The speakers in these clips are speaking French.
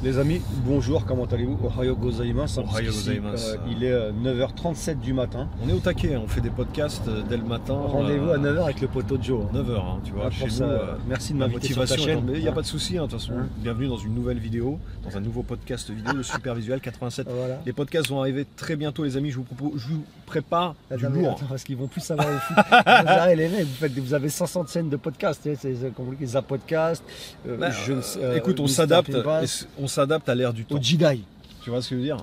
Les amis, bonjour, comment allez-vous? Ohayo gozaimasu. Ohayo gozaimasu. Il est 9h37 du matin. On est au taquet, on fait des podcasts dès le matin. Rendez-vous à 9h avec le poteau de Joe. 9h, tu vois. Chez nous, merci de la m'inviter sur ta motivation. chaîne. Il n'y a pas de souci, de toute façon. Bienvenue dans une nouvelle vidéo, dans un nouveau podcast vidéo de Super Visual 87. Voilà. Les podcasts vont arriver très bientôt, les amis. Je vous prépare du lourd. Attends, parce qu'ils vont plus savoir au foot. Les mecs, vous avez 500 chaînes de podcasts. C'est compliqué. Zapodcast. Écoute, on s'adapte à l'ère du temps. Au Jidai. Tu vois ce que je veux dire?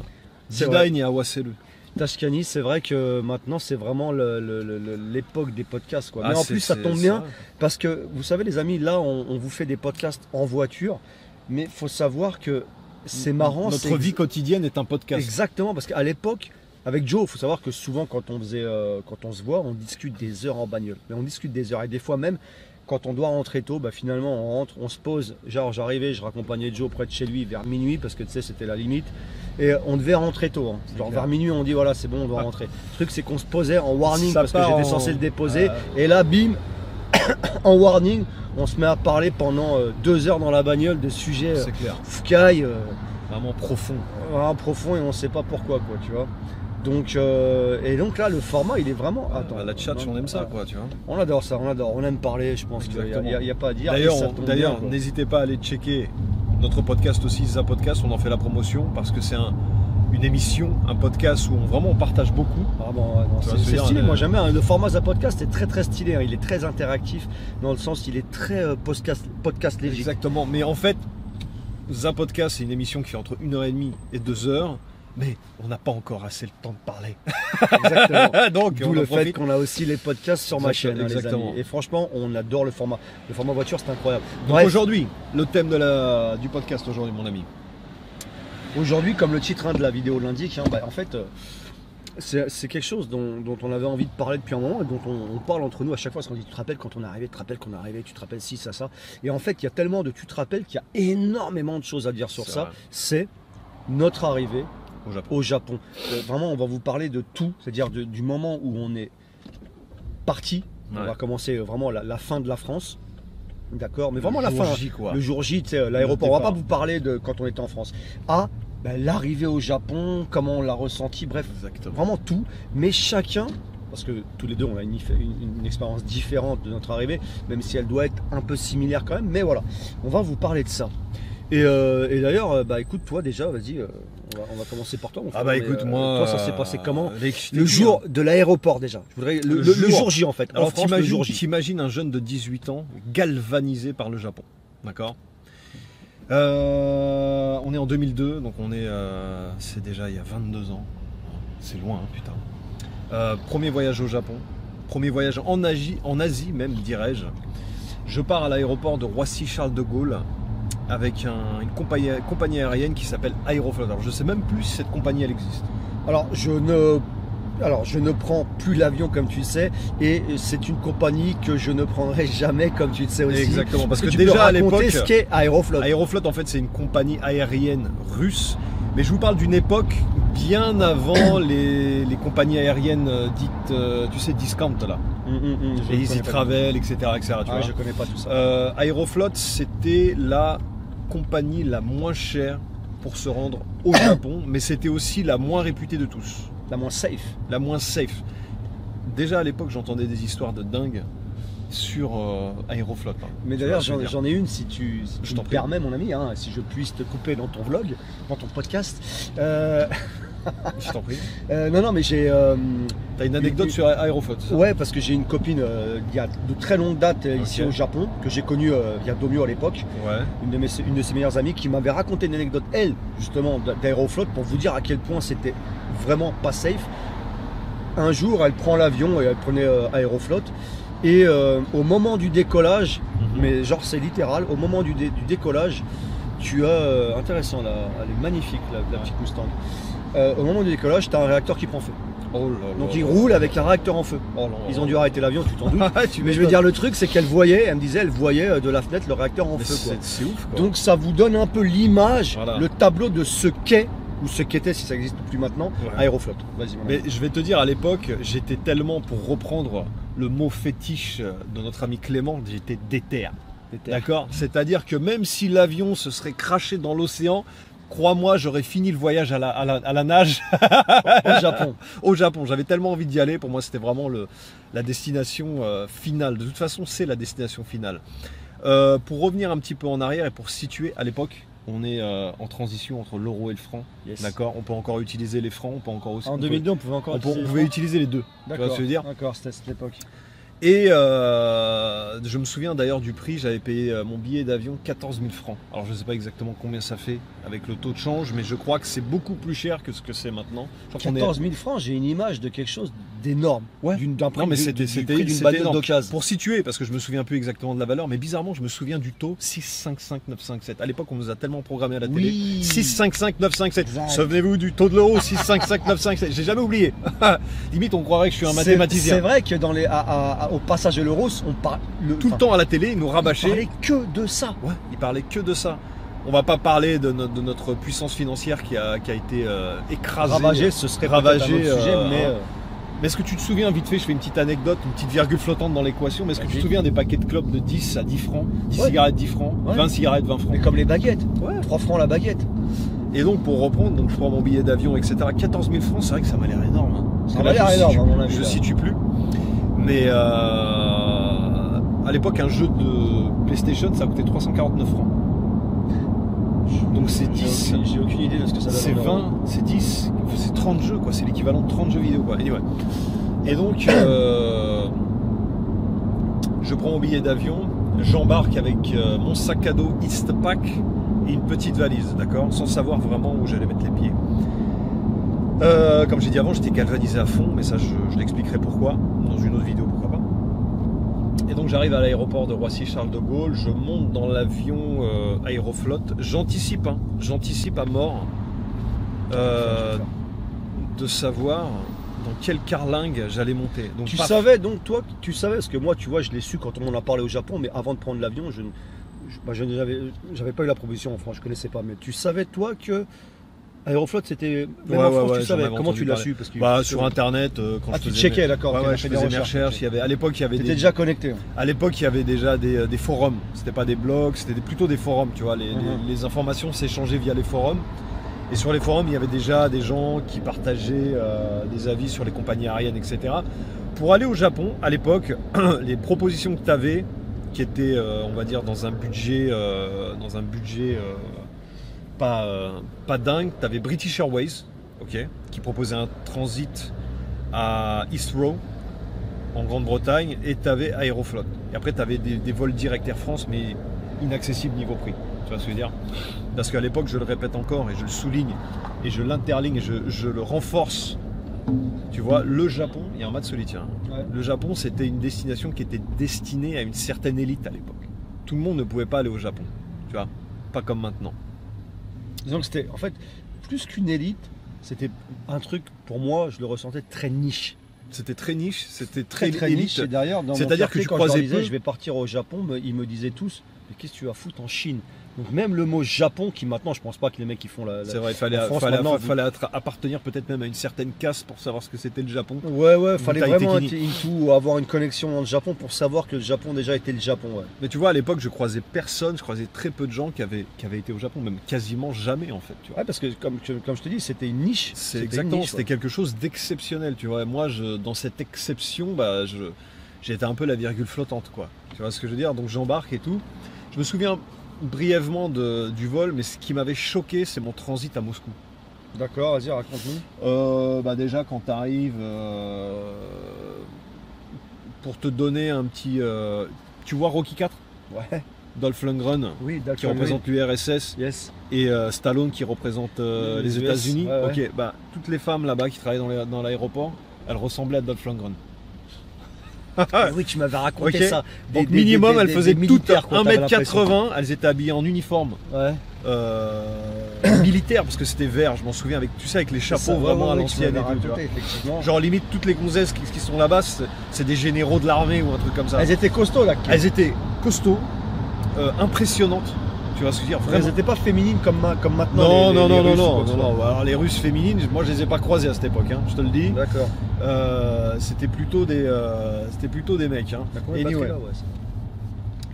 Jidai ni Awaselu. Tashkani, c'est vrai que maintenant c'est vraiment l'époque des podcasts, quoi. Ah, mais en plus ça tombe bien parce que vous savez les amis, là on vous fait des podcasts en voiture, mais il faut savoir que c'est marrant. Notre vie quotidienne est un podcast. Exactement, parce qu'à l'époque avec Joe, il faut savoir que souvent quand on se voit, on discute des heures en bagnole, mais on discute des heures et des fois même quand on doit rentrer tôt, finalement on rentre, on se pose, genre j'arrivais, je raccompagnais Joe près de chez lui vers minuit parce que tu sais c'était la limite et on devait rentrer tôt, genre vers minuit on dit voilà c'est bon on doit rentrer. Le truc c'est qu'on se posait en warning parce que j'étais censé le déposer et là bim, en warning on se met à parler pendant 2 heures dans la bagnole de sujets foucailles, vraiment profonds. Vraiment profond et on sait pas pourquoi quoi tu vois. Donc, et donc là, le format, il est vraiment... Attends, la chat, on aime ça, quoi, tu vois. On adore ça, on aime parler, je pense qu'il n'y a pas à dire. D'ailleurs, n'hésitez pas à aller checker notre podcast aussi, Zapodcast, on en fait la promotion, parce que c'est une émission, un podcast où on partage beaucoup. Ah bon, c'est stylé, moi j'aime bien. Le format Zapodcast est très très stylé, il est très interactif, dans le sens il est très podcast léger. Exactement, mais en fait, Zapodcast, c'est une émission qui fait entre 1h30 et 2h. Mais on n'a pas encore assez le temps de parler. Exactement. Donc, d'où le fait qu'on a aussi les podcasts sur ma chaîne, les amis. Et franchement, on adore le format. Le format voiture, c'est incroyable. Donc aujourd'hui, le thème du podcast aujourd'hui, mon ami. Aujourd'hui, comme le titre de la vidéo l'indique, en fait, c'est quelque chose dont on avait envie de parler depuis un moment et dont on parle entre nous à chaque fois. Parce qu'on dit, tu te rappelles quand on est arrivé, tu te rappelles qu'on est arrivé, tu te rappelles ci, ça. Et en fait, il y a tellement de tu te rappelles qu'il y a énormément de choses à dire sur ça. C'est notre arrivée au Japon. Vraiment, on va vous parler de tout, c'est-à-dire du moment où on est parti. On va commencer vraiment la fin de la France. D'accord, mais vraiment la fin. Le jour J, l'aéroport. On va pas vous parler de quand on était en France. L'arrivée au Japon, comment on l'a ressenti, bref, vraiment tout. Mais chacun, parce que tous les deux on a une expérience différente de notre arrivée, même si elle doit être un peu similaire quand même. Mais voilà, on va vous parler de ça. Et d'ailleurs, écoute, toi déjà, vas-y, on va commencer par toi. Écoute, moi, toi, ça s'est passé comment le jour de l'aéroport déjà? Je voudrais le jour J en fait. Alors, t'imagines un jeune de 18 ans galvanisé par le Japon, d'accord? On est en 2002, donc c'est déjà il y a 22 ans. C'est loin, putain. Premier voyage au Japon, premier voyage en Asie même, dirais-je. Je pars à l'aéroport de Roissy-Charles de Gaulle avec une compagnie aérienne qui s'appelle Aeroflot. Alors je ne sais même plus si cette compagnie elle existe. Alors je ne prends plus l'avion comme tu le sais et c'est une compagnie que je ne prendrai jamais comme tu le sais aussi. Exactement, parce que déjà à l'époque, ce qu'est Aeroflot. Aeroflot en fait c'est une compagnie aérienne russe, mais je vous parle d'une époque bien avant les compagnies aériennes dites, tu sais, discount là. Les Easy Travel, etc. Je connais pas tout ça. Aeroflot c'était la compagnie la moins chère pour se rendre au Japon, mais c'était aussi la moins réputée de tous. La moins safe. La moins safe. Déjà à l'époque, j'entendais des histoires de dingue sur Aeroflot. Mais d'ailleurs, j'en ai une si tu me permets, mon ami, si je puisse te couper dans ton vlog, dans ton podcast. Je t'en prie. Non, mais j'ai. T'as une anecdote sur Aeroflot? Ouais, parce que j'ai une copine il y a de très longue date ici au Japon, que j'ai connue via Domio à l'époque. Ouais. Une de ses meilleures amies qui m'avait raconté une anecdote, elle, justement, d'Aeroflot, pour vous dire à quel point c'était vraiment pas safe. Un jour, elle prend l'avion et elle prenait Aeroflot. Et au moment du décollage, mais genre c'est littéral, au moment du décollage, tu as. Intéressant là, elle est magnifique la petite Mustang. Au moment du décollage, tu as un réacteur qui prend feu. Donc ils roulent avec un réacteur en feu. Ils ont dû arrêter l'avion, tu t'en doutes. Mais je veux dire, le truc, c'est qu'elle me disait, elle voyait de la fenêtre le réacteur en feu. C'est ouf, quoi. Donc ça vous donne un peu l'image, le tableau de ce qu'est, ou ce qu'était, si ça n'existe plus maintenant, Aeroflot. Vas-y. Mais je vais te dire, à l'époque, j'étais tellement, pour reprendre le mot fétiche de notre ami Clément, j'étais déter. D'accord? C'est-à-dire que même si l'avion se serait crashé dans l'océan, crois-moi, j'aurais fini le voyage à la nage Au Japon. au Japon. J'avais tellement envie d'y aller. Pour moi, c'était vraiment la destination finale. De toute façon, c'est la destination finale. Pour revenir un petit peu en arrière et pour situer, à l'époque, on est en transition entre l'euro et le franc. Yes. D'accord? On peut encore utiliser les francs, on peut encore aussi. En 2002, on pouvait encore on pouvait utiliser les deux. Tu vois ce que je veux dire? D'accord, c'était à cette époque. Et je me souviens d'ailleurs du prix, j'avais payé mon billet d'avion 14 000 francs. Alors je ne sais pas exactement combien ça fait avec le taux de change, mais je crois que c'est beaucoup plus cher que ce que c'est maintenant. 14 000 francs, j'ai une image de quelque chose d'énorme. Ouais. D'un prix, Non, mais du c'était prix d'une bagnole énorme. d'occasion. Pour situer, parce que je me souviens plus exactement de la valeur, mais bizarrement je me souviens du taux 655,957. À l'époque on nous a tellement programmé à la télé. Oui. 655,957. Exact. Souvenez-vous du taux de l'euro 655,957. J'ai jamais oublié. Limite on croirait que je suis un mathématicien. C'est vrai que dans au passage de l'euro, on parle Tout le temps à la télé, ils nous on rabâchaient. parlait que de ça. Ouais, il parlait que de ça. On va pas parler de notre puissance financière qui a été écrasée. Ravagé, ce serait ravagé, peut-être un autre sujet, mais est-ce que tu te souviens, vite fait, je fais une petite anecdote, une petite virgule flottante dans l'équation, mais est-ce que tu te Vas-y. souviens des paquets de clopes de 10 à 10 francs, 10 Ouais. cigarettes 10 francs, Ouais. 20 cigarettes 20 francs? mais comme les baguettes. Ouais. 3 francs la baguette. Et donc pour reprendre, donc je prends mon billet d'avion, etc. 14 000 francs, c'est vrai que ça m'a l'air énorme. Hein. Parce Ça que m'a là, l'air je énorme, situe- à mon avis, Je là. situe plus. Mais à l'époque, un jeu de PlayStation, ça coûtait 349 francs. Donc c'est 10. J'ai aucune idée de ce que ça donne. C'est en euros. 20, c'est 10, c'est 30 jeux quoi, c'est l'équivalent de 30 jeux vidéo quoi. Anyway. Et donc je prends mon billet d'avion, j'embarque avec mon sac à dos Eastpak et une petite valise, d'accord, sans savoir vraiment où j'allais mettre les pieds. Comme j'ai dit avant, j'étais galvanisé à fond, mais ça je l'expliquerai pourquoi, dans une autre vidéo pourquoi pas. Et donc j'arrive à l'aéroport de Roissy-Charles de Gaulle, je monte dans l'avion Aéroflot, j'anticipe à mort de savoir dans quelle carlingue j'allais monter. Donc, Tu paf. savais donc, toi, tu savais, parce que moi, tu vois, je l'ai su quand on en a parlé au Japon, mais avant de prendre l'avion, j'avais pas eu la proposition en France, je connaissais pas, mais tu savais, toi, que Aéroflot, c'était. Même Ouais, en France, ouais, tu savais. j'en avais Comment tu l'as entendu su parce que, Bah, sur internet, quand Ah, je tu faisais checkais, d'accord. Ouais, ok, ouais, t'as je fait des faisais mes recherches, recherches. À l'époque, il y avait T'étais des. déjà connecté. À l'époque, il y avait déjà des forums. C'était pas des blogs, c'était plutôt des forums. Tu vois, les informations s'échangeaient via les forums. Et sur les forums, il y avait déjà des gens qui partageaient des avis sur les compagnies aériennes, etc. Pour aller au Japon, à l'époque, les propositions que tu avais, qui étaient, on va dire, dans un budget pas dingue, tu avais British Airways, ok, qui proposait un transit à Heathrow, en Grande-Bretagne, et tu avais Aeroflot. Et après, tu avais des vols directs Air France, mais inaccessibles niveau prix. Tu vois ce que je veux dire? Parce qu'à l'époque, je le répète encore, et je le souligne, et je l'interligne, et je le renforce. Tu vois, le Japon, il y a un mat solitaire. Ouais. Le Japon, c'était une destination qui était destinée à une certaine élite à l'époque. Tout le monde ne pouvait pas aller au Japon. Tu vois, pas comme maintenant. Disons que c'était, en fait, plus qu'une élite, c'était un truc, pour moi, je le ressentais très niche. C'était très niche, c'était très, Très élite. niche. Et d'ailleurs, dans C'est-à-dire mon que tu quand je leur croisais disais, peu. je vais partir au Japon, ils me disaient tous, mais qu'est-ce que tu vas foutre en Chine? Donc même le mot Japon, qui maintenant, je pense pas que les mecs qui font la C'est vrai, il fallait, en France, fallait, maintenant, fallait appartenir peut-être même à une certaine caste pour savoir ce que c'était le Japon. Ouais, fallait Taï vraiment Tekini. être into ou avoir une connexion dans le Japon pour savoir que le Japon déjà était le Japon. Ouais. Mais tu vois, à l'époque, je croisais personne, je croisais très peu de gens qui avaient été au Japon, même quasiment jamais en fait. Tu vois. Ouais, parce que comme je te dis, c'était une niche. C'est C'était exactement, une niche, c'était quelque chose d'exceptionnel, tu vois. Moi, dans cette exception, j'étais un peu la virgule flottante, quoi. Tu vois ce que je veux dire? Donc j'embarque et tout. Je me souviens brièvement du vol, mais ce qui m'avait choqué, c'est mon transit à Moscou. D'accord, vas-y, raconte-nous. Déjà, quand tu arrives, pour te donner un petit... tu vois Rocky 4? Ouais. Dolph Lundgren, Oui, d'accord. qui représente l'URSS, Yes. et Stallone qui représente les US, États-Unis. ouais, ouais. Ok, bah toutes les femmes là-bas qui travaillaient dans l'aéroport, elles ressemblaient à Dolph Lundgren. Ah oui, tu m'avais raconté Ok. ça. Donc minimum, elles faisaient toutes militaires, quoi, t'avais 1m80, elles étaient habillées en uniforme l'impression. Ouais. militaire, parce que c'était vert, je m'en souviens, avec, tu sais, avec les chapeaux Ça, vraiment à tu l'ancienne m'avais et tout, tu vois. raconté, effectivement. Genre limite toutes les gonzesses qui sont là-bas, c'est des généraux de l'armée ou un truc comme ça. Elles étaient costauds là. Elles étaient costauds, impressionnantes, tu vois ce que je veux dire, vraiment. Elles n'étaient pas féminines comme maintenant. Non, les Russes, quoi, tu vois. non. Alors les Russes féminines, moi je les ai pas croisées à cette époque, hein, je te le dis. D'accord. C'était plutôt des mecs. Hein. T'as combien de Anyway. batterie, là, ouais, ça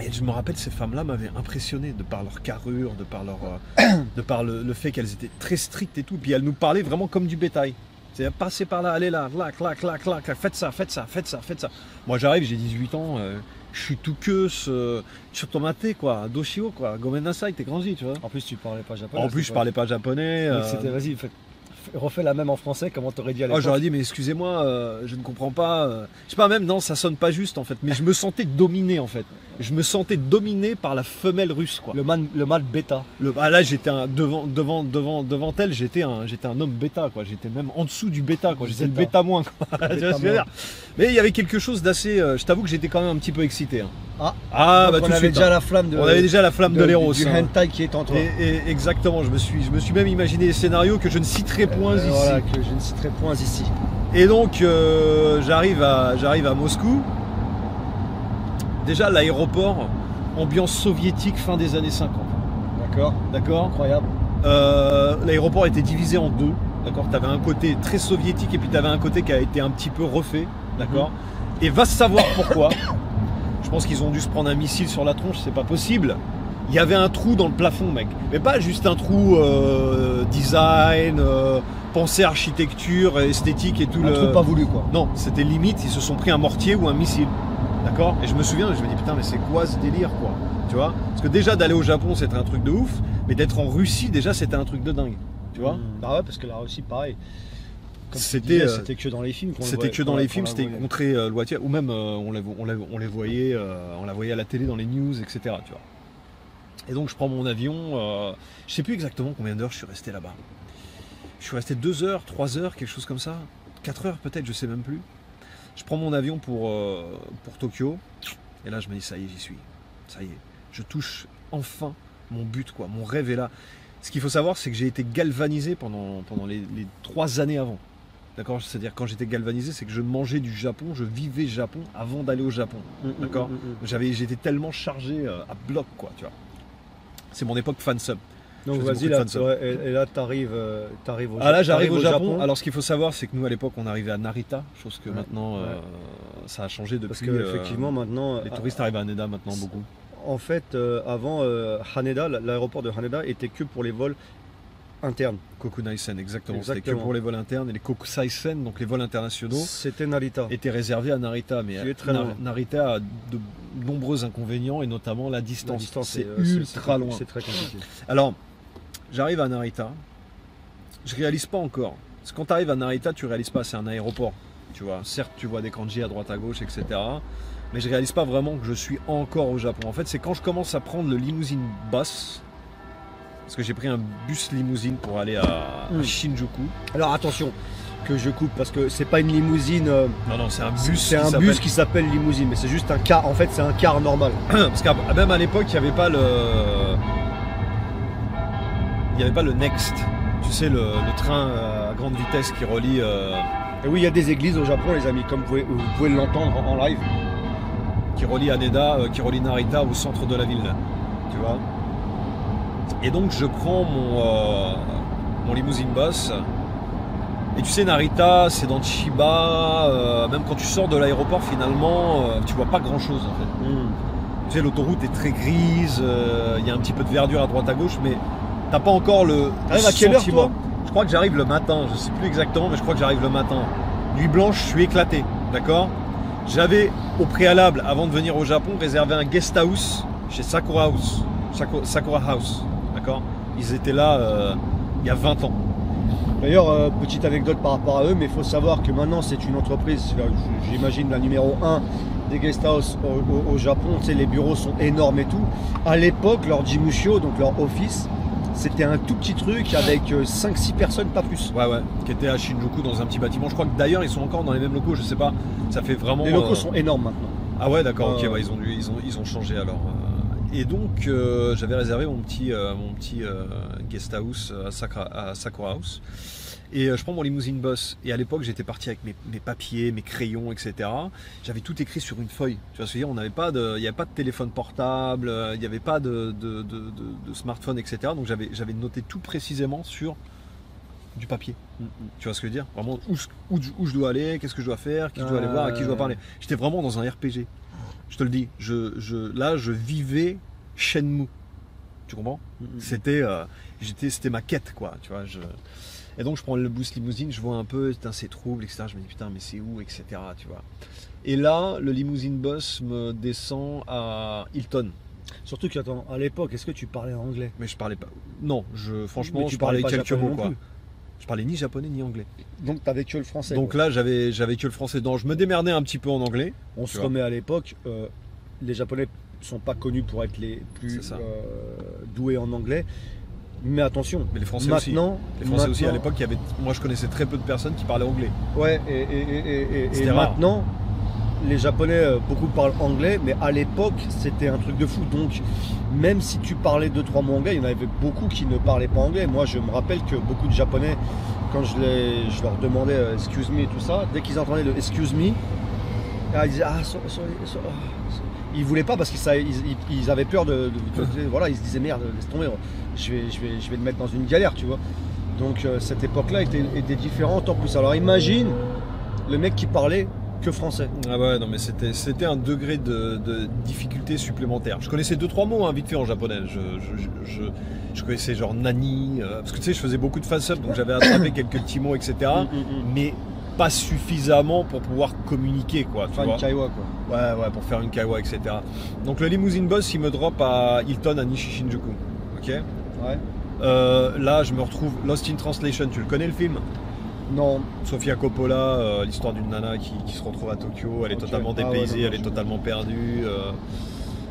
Et je me rappelle, ces femmes-là m'avaient impressionné de par leur carrure, de par, de par le fait qu'elles étaient très strictes et tout. Puis elles nous parlaient vraiment comme du bétail. C'est passer par là, allez là, clac, clac, clac, clac, faites ça, faites ça, faites ça, faites ça. Moi j'arrive, j'ai 18 ans, je suis tout queue, surtomate quoi, doshio quoi, gomenasai, t'es grandi, tu vois. En plus, tu parlais pas japonais. En plus, je parlais pas japonais. C'était, vas-y, refais la même en français, comment t'aurais dit à l'époque? Oh, j'aurais dit, mais excusez-moi, je ne comprends pas. Je sais pas, même, non, ça sonne pas juste en fait, mais je me sentais dominé en fait. Je me sentais dominé par la femelle russe quoi. Le mâle bêta. Là, j'étais devant elle, j'étais un homme bêta quoi. J'étais même en dessous du bêta quoi. J'étais le bêta moins quoi. Tu vois ce que je veux dire. Mais il y avait quelque chose d'assez. Je t'avoue que j'étais quand même un petit peu excité. Hein. Bah tout de suite. Déjà la flamme de. On avait déjà la flamme de l'héros. Du hentai qui est en toi. Et exactement. Je me suis même imaginé des scénarios que je ne citerai point ici. Voilà, que je ne citerai point ici. Et donc j'arrive à Moscou. Déjà l'aéroport, ambiance soviétique fin des années 50. D'accord. Incroyable. L'aéroport était divisé en deux. D'accord. Tu avais un côté très soviétique et puis tu avais un côté qui a été un petit peu refait. D'accord. Et va se savoir pourquoi. Je pense qu'ils ont dû se prendre un missile sur la tronche, c'est pas possible. Il y avait un trou dans le plafond, mec. Mais pas juste un trou design, pensée architecture, esthétique et tout. Un trou pas voulu quoi. Non, c'était limite, ils se sont pris un mortier ou un missile. D'accord. Et je me souviens, je me dis putain, mais c'est quoi ce délire quoi. Tu vois. Parce que déjà d'aller au Japon c'était un truc de ouf, mais d'être en Russie déjà c'était un truc de dingue. Tu vois. Ah ouais, parce que la Russie pareil. C'était que dans les films. C'était que dans les films, c'était une contrée lointaine, ou même on la voyait à la télé dans les news, etc. Tu vois. Et donc je prends mon avion, je sais plus exactement combien d'heures je suis resté là-bas. Je suis resté 2 heures, 3 heures, quelque chose comme ça, 4 heures peut-être, je sais même plus. Je prends mon avion pour Tokyo, et là je me dis ça y est, j'y suis. Ça y est, je touche enfin mon but, quoi. Mon rêve est là. Ce qu'il faut savoir, c'est que j'ai été galvanisé pendant les 3 années avant. D'accord. C'est-à-dire quand j'étais galvanisé, c'est que je mangeais du Japon, je vivais Japon avant d'aller au Japon. D'accord. J'étais tellement chargé à bloc, quoi, tu vois. C'est mon époque fansub. Donc vas-y là, et là t'arrives au Japon. Ah là j'arrive au Japon. Alors ce qu'il faut savoir, c'est que nous à l'époque on arrivait à Narita, chose que maintenant ça a changé depuis. Parce que effectivement maintenant les touristes arrivent à Haneda maintenant beaucoup. En fait avant Haneda, l'aéroport de Haneda était que pour les vols internes. Kokunaisen, exactement. C'était que pour les vols internes, et les Kokusaisen, donc les vols internationaux. C'était Narita. Étaient réservés à Narita, mais Narita a de nombreux inconvénients et notamment la distance. C'est ultra loin. C'est très compliqué. Alors j'arrive à Narita, je réalise pas encore. Parce que quand tu arrives à Narita, tu réalises pas, c'est un aéroport. Tu vois, certes, tu vois des kanji à droite à gauche, etc. Mais je réalise pas vraiment que je suis encore au Japon. En fait, c'est quand je commence à prendre le limousine bus, parce que j'ai pris un bus limousine pour aller à Shinjuku. Alors attention, que je coupe parce que c'est pas une limousine. Non, c'est un bus. C'est un bus qui s'appelle limousine, mais c'est juste un car. En fait, c'est un car normal. Parce que même à l'époque, il n'y avait pas le Next. Tu sais, le train à grande vitesse qui relie. Et oui, il y a des églises au Japon, les amis, comme vous pouvez l'entendre en live. Qui relie Haneda, qui relie Narita au centre de la ville. Tu vois. Et donc je prends mon limousine bus. Et tu sais, Narita, c'est dans Chiba. Même quand tu sors de l'aéroport, finalement, tu vois pas grand chose en fait. Tu sais, l'autoroute est très grise. Il y a un petit peu de verdure à droite à gauche, mais t'as pas encore le. T'arrives à quelle heure, toi ? Je crois que j'arrive le matin. Je sais plus exactement, mais je crois que j'arrive le matin. Nuit blanche, je suis éclaté. D'accord ? J'avais au préalable, avant de venir au Japon, réservé un guest house chez Sakura House. Sakura House. D'accord ? Ils étaient là il y a 20 ans. D'ailleurs, petite anecdote par rapport à eux, mais il faut savoir que maintenant c'est une entreprise, j'imagine la numéro 1 des guest house au Japon. Tu sais, les bureaux sont énormes et tout. À l'époque, leur jimushio, donc leur office, c'était un tout petit truc avec 5-6 personnes, pas plus. Ouais, qui était à Shinjuku dans un petit bâtiment. Je crois que d'ailleurs ils sont encore dans les mêmes locaux, je sais pas. Ça fait vraiment. Les locaux sont énormes maintenant. Ah ouais, d'accord, ok, ils ont changé alors. Et donc j'avais réservé mon petit guest house à Sakura House. Et je prends mon limousine bus. Et à l'époque, j'étais parti avec mes papiers, mes crayons, etc. J'avais tout écrit sur une feuille. Tu vois ce que je veux dire ? Il n'y avait pas de téléphone portable, il n'y avait pas de smartphone, etc. Donc j'avais noté tout précisément sur du papier. Tu vois ce que je veux dire ? Vraiment où je dois aller, qu'est-ce que je dois faire, qui je dois aller voir, à qui je dois parler. J'étais vraiment dans un RPG. Je te le dis. Là, je vivais Shenmue. Tu comprends? C'était ma quête, quoi. Tu vois, Et donc, je prends le bus limousine, je vois un peu, putain, c'est trouble, etc. Je me dis, putain, mais c'est où, etc. Tu vois. Et là, le limousine boss me descend à Hilton. Surtout qu'attends, à l'époque, est-ce que tu parlais anglais? Mais je parlais pas. Non, franchement, Mais tu je parlais parlais pas quelques mots, japonais non quoi. plus. Je parlais ni japonais ni anglais. Donc t'avais que le français. Donc quoi. là, j'avais que le français dedans. Je me démerdais un petit peu en anglais. On se remet à l'époque, les Japonais sont pas connus pour être les plus doués en anglais. Mais attention, mais les Français maintenant, aussi. Les Français aussi, à l'époque, moi je connaissais très peu de personnes qui parlaient anglais. Ouais, et rare. maintenant, les Japonais, beaucoup parlent anglais, mais à l'époque, c'était un truc de fou. Donc, même si tu parlais 2-3 mots anglais, il y en avait beaucoup qui ne parlaient pas anglais. Moi, je me rappelle que beaucoup de Japonais, quand je leur demandais excuse me et tout ça, dès qu'ils entendaient le excuse me, ils disaient ils voulaient pas parce qu'ils avaient peur voilà, ils se disaient merde, laisse tomber, je vais le mettre dans une galère, tu vois. Donc cette époque-là était différente en plus. Alors imagine le mec qui parlait que français. Ah ouais, non mais c'était un degré de difficulté supplémentaire. Je connaissais 2-3 mots vite fait en japonais. Je connaissais genre nani, parce que tu sais, je faisais beaucoup de face-up, donc j'avais attrapé quelques petits mots, etc. Mais pas suffisamment pour pouvoir communiquer, quoi. Faire une kaiwa, quoi. Ouais, pour faire une kaiwa, etc. Donc le limousine boss, il me drop à Hilton, à Nishi-Shinjuku. Ok. Ouais. Là, je me retrouve Lost in Translation. Tu le connais le film? Non. Sofia Coppola, l'histoire d'une nana qui se retrouve à Tokyo. Elle est totalement dépaysée, elle est totalement perdue.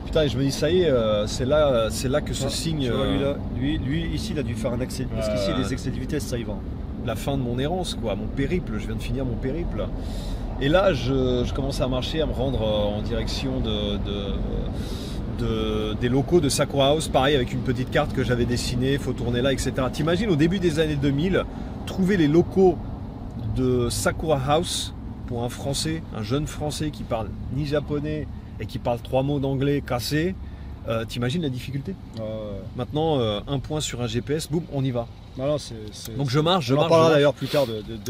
Putain, et je me dis, ça y est, c'est là que se signe. Tu vois, lui, ici, il a dû faire un excès. Parce qu'ici, il y a des excès de vitesse, ça y va. La fin de mon errance, quoi, mon périple, je viens de finir mon périple. Et là, je commence à marcher, à me rendre en direction des locaux de Sakura House, pareil, avec une petite carte que j'avais dessinée, faut tourner là, etc. T'imagines, au début des années 2000, trouver les locaux de Sakura House pour un Français, un jeune Français qui parle ni japonais et qui parle 3 mots d'anglais cassés, t'imagines la difficulté? Maintenant, un point sur un GPS, boum, on y va. Non, donc je marche, on en parlera d'ailleurs plus tard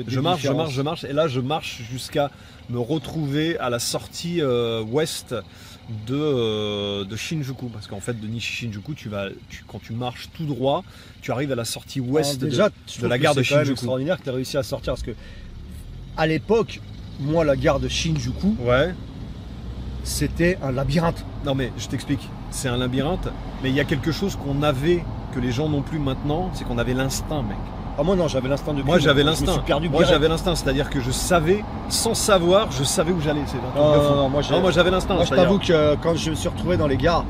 je marche, et là je marche jusqu'à me retrouver à la sortie ouest de Shinjuku, parce qu'en fait de Nishi-Shinjuku, quand tu marches tout droit, tu arrives à la sortie ouest de la gare de Shinjuku. C'est extraordinaire que tu as réussi à sortir, parce que à l'époque, moi la gare de Shinjuku, c'était un labyrinthe. Non mais je t'explique, c'est un labyrinthe, mais il y a quelque chose qu'on avait que les gens n'ont plus maintenant, c'est qu'on avait l'instinct, mec. Ah moi non, j'avais l'instinct de. Moi j'avais l'instinct. Je me suis perdu. Moi j'avais l'instinct, c'est-à-dire que je savais, sans savoir, je savais où j'allais. Moi j'avais l'instinct. Moi je t'avoue que quand je me suis retrouvé dans les gares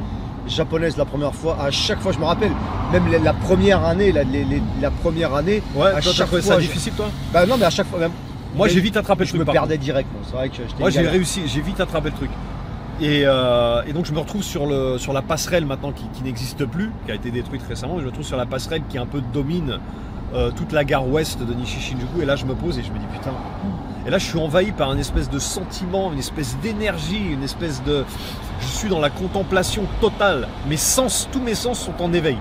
japonaises la première fois, à chaque fois je me rappelle, même la première année, la première année. Ouais. À chaque fois ça difficile, toi? Bah non, mais à chaque fois. Moi j'ai vite attrapé le truc. Je me perdais direct. C'est vrai que moi j'ai réussi, j'ai vite attrapé le truc. Et donc je me retrouve sur la passerelle maintenant qui n'existe plus, qui a été détruite récemment, et je me retrouve sur la passerelle qui un peu domine toute la gare ouest de Nishi-Shinjuku, et là je me pose et je me dis putain. Et là je suis envahi par une espèce de sentiment, une espèce d'énergie, une espèce de... Je suis dans la contemplation totale, tous mes sens sont en éveil.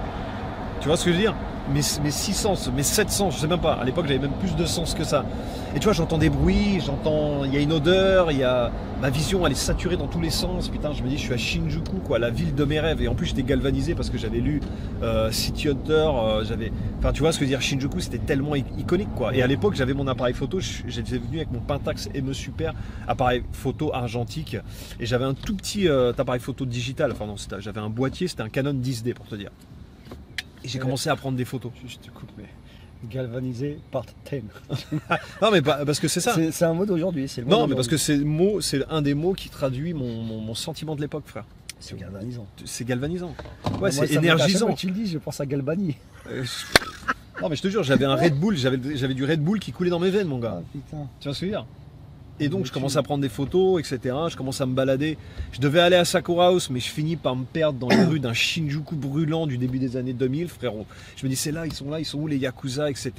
Tu vois ce que je veux dire? Mes 6 sens, mes 7 sens, je sais même pas, à l'époque j'avais même plus de sens que ça. Et tu vois, j'entends des bruits, il y a une odeur, ma vision elle est saturée dans tous les sens. Putain, je me dis je suis à Shinjuku, quoi, la ville de mes rêves. Et en plus j'étais galvanisé parce que j'avais lu City Hunter, enfin tu vois ce que je veux dire, Shinjuku c'était tellement iconique, quoi. Et à l'époque j'avais mon appareil photo, j'étais venu avec mon Pentax ME Super, appareil photo argentique, et j'avais un tout petit appareil photo digital, enfin non, j'avais un boîtier, c'était un Canon 10D pour te dire. Et j'ai commencé à prendre des photos. Je te coupe, mais galvanisé part 10. Non, mais parce que c'est ça. C'est un mot d'aujourd'hui. Non, mais parce que c'est un des mots qui traduit mon sentiment de l'époque, frère. C'est galvanisant. C'est galvanisant. Ouais, c'est énergisant. Quand tu le dis, je pense à Galbani. Non, mais je te jure, j'avais un Red Bull, j'avais du Red Bull qui coulait dans mes veines, mon gars. Ah, putain. Tu vois ce que je veux dire? Et donc je commence à prendre des photos, etc. Je commence à me balader. Je devais aller à Sakura House, mais je finis par me perdre dans les rues d'un Shinjuku brûlant du début des années 2000, frérot. Je me dis, c'est là, ils sont où les Yakuza, etc.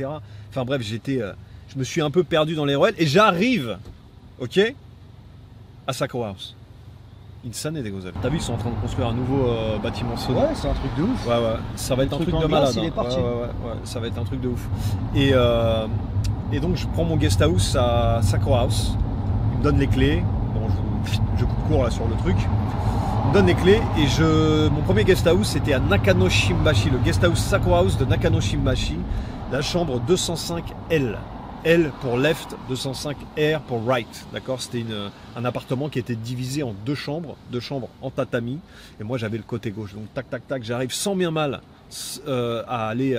Enfin bref, je me suis un peu perdu dans les ruelles et j'arrive, ok, à Sakura House. Insane et dégoûtant. T'as vu, ils sont en train de construire un nouveau bâtiment Sony. Ouais, c'est un truc de ouf. Ouais. Ça va être un truc de malade. Il est parti. Ouais, ça va être un truc de ouf. Et donc je prends mon guest house à Sakura House. Il me donne les clés. Bon, je coupe court là sur le truc, il me donne les clés et mon premier guest house c'était à Nakanoshimbashi, le guest house Sakura House de Nakanoshimbashi, la chambre 205L. L pour left, 205R pour right, d'accord. C'était un appartement qui était divisé en deux chambres en tatami, et moi j'avais le côté gauche. Donc tac tac tac, j'arrive sans bien mal à aller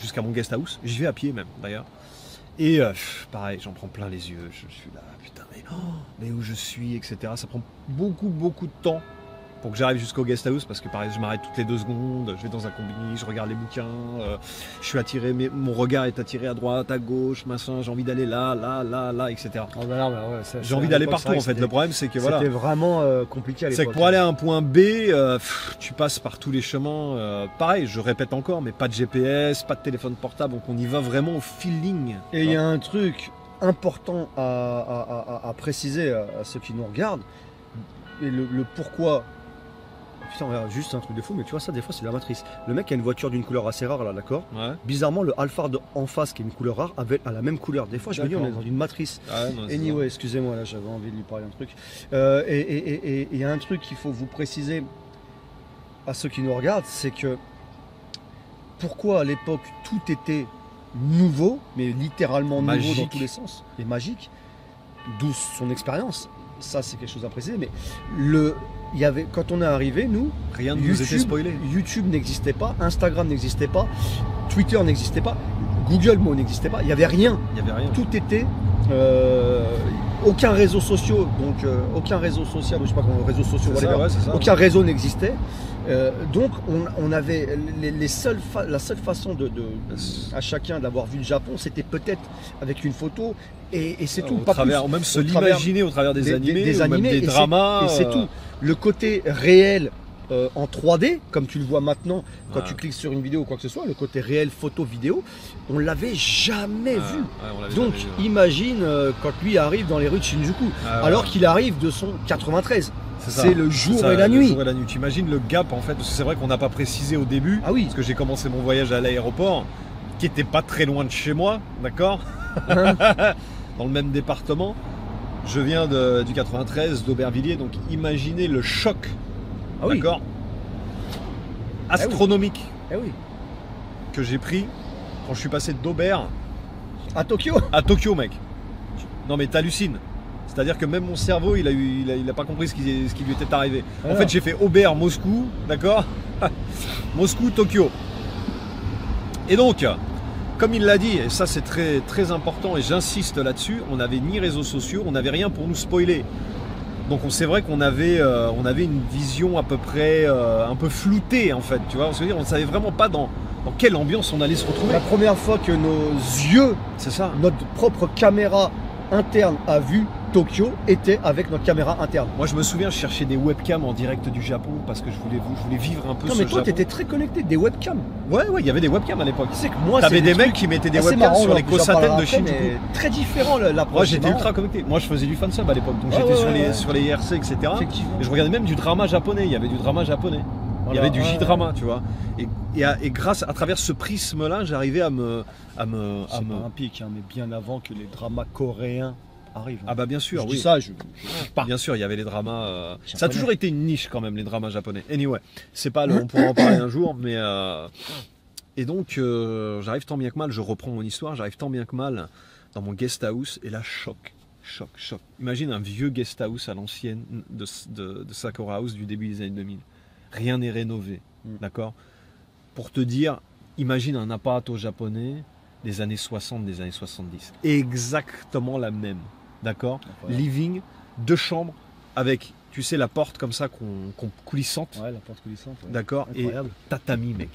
jusqu'à mon guest house. J'y vais à pied même d'ailleurs. Et pareil, j'en prends plein les yeux. Je suis là, putain, mais où je suis, etc. Ça prend beaucoup de temps pour que j'arrive jusqu'au guest house, parce que pareil, je m'arrête toutes les 2 secondes, je vais dans un combini, je regarde les bouquins, je suis attiré, mais mon regard est attiré à droite, à gauche, machin, j'ai envie d'aller là, etc. Oh bah non, bah ouais, j'ai envie d'aller partout en fait. Le problème c'est que voilà, c'était vraiment compliqué à l'époque. C'est que pour aller à un point B, tu passes par tous les chemins. Pareil, je répète encore, mais pas de GPS, pas de téléphone portable, donc on y va vraiment au feeling. Et il y a un truc important à préciser à ceux qui nous regardent, et le pourquoi. Putain, regarde, juste un truc de fou, mais tu vois ça, des fois c'est la matrice. Le mec a une voiture d'une couleur assez rare là, d'accord. Ouais. Bizarrement, le Alphard en face, qui est une couleur rare, a la même couleur. Des fois, je me dis, on est dans une matrice. Ah non, anyway, excusez-moi, là j'avais envie de lui parler un truc. Et il y a un truc qu'il faut vous préciser à ceux qui nous regardent, c'est que pourquoi à l'époque tout était nouveau, mais littéralement nouveau dans tous les sens, et magique, d'où son expérience. Ça, c'est quelque chose à préciser, mais quand on est arrivé, nous, rien ne nous était spoilé. YouTube n'existait pas, Instagram n'existait pas, Twitter n'existait pas, Google Mo n'existait pas, il n'y avait rien. Tout était aucun réseau social, donc aucun réseau social, je sais pas comment, réseaux sociaux, aucun réseau n'existait. Donc on avait la seule façon à chacun d'avoir vu le Japon, c'était peut-être avec une photo et c'est tout. Même se l'imaginer au travers des animés, des dramas. Et c'est tout. Le côté réel en 3D, comme tu le vois maintenant quand tu cliques sur une vidéo ou quoi que ce soit, le côté réel photo vidéo, on l'avait jamais vu. Donc imagine quand lui arrive dans les rues de Shinjuku, alors qu'il arrive de son 93. C'est le jour et la nuit. Tu imagines le gap en fait, parce que c'est vrai qu'on n'a pas précisé au début, parce que j'ai commencé mon voyage à l'aéroport, qui était pas très loin de chez moi, d'accord, dans le même département. Je viens du 93, d'Aubervilliers, donc imaginez le choc, d'accord, astronomique que j'ai pris quand je suis passé d'Aubert à Tokyo. À Tokyo, mec. Non mais t'hallucines. C'est-à-dire que même mon cerveau, il a pas compris ce qui lui était arrivé. En fait, j'ai fait Aubert, Moscou, d'accord. Moscou, Tokyo. Et donc, comme il l'a dit, et ça c'est très, très important, et j'insiste là-dessus, on n'avait ni réseaux sociaux, on n'avait rien pour nous spoiler. Donc c'est vrai qu'on avait une vision à peu près un peu floutée en fait, tu vois. On ne savait vraiment pas dans quelle ambiance on allait se retrouver. La première fois que nos yeux, notre propre caméra interne a vu Tokyo était avec notre caméra interne. Moi je me souviens, je cherchais des webcams en direct du Japon parce que je voulais vivre un peu ce Japon. Non mais toi t'étais très connecté, des webcams. Ouais, il y avait des webcams à l'époque. Tu sais que moi t'avais des mecs qui mettaient des webcams sur les Kosaten de Shinjuku. Très différent l'approche. Moi j'étais ultra connecté. Moi je faisais du fansub à l'époque, donc j'étais sur les IRC, etc. Et je regardais même du drama japonais. Il y avait du drama japonais. Il y avait du J-drama, tu vois. Et grâce à travers ce prisme-là, j'arrivais à me. C'est pas un pic, mais bien avant que les dramas coréens arrivent. Ah bah bien sûr, je dis ça, je pas. Bien sûr, il y avait les dramas. Ça a toujours été une niche quand même, les dramas japonais. Anyway, c'est pas on pourra en parler un jour, mais et donc j'arrive tant bien que mal, je reprends mon histoire, j'arrive tant bien que mal dans mon guest house et là choc. Imagine un vieux guest house à l'ancienne de Sakura House du début des années 2000. Rien n'est rénové, d'accord. Pour te dire, imagine un appart japonais des années 60, des années 70. Exactement la même, d'accord. Living, 2 chambres, avec, tu sais, la porte comme ça qu'on coulissante. Ouais, la porte coulissante. Ouais. D'accord. Et tatami, mec.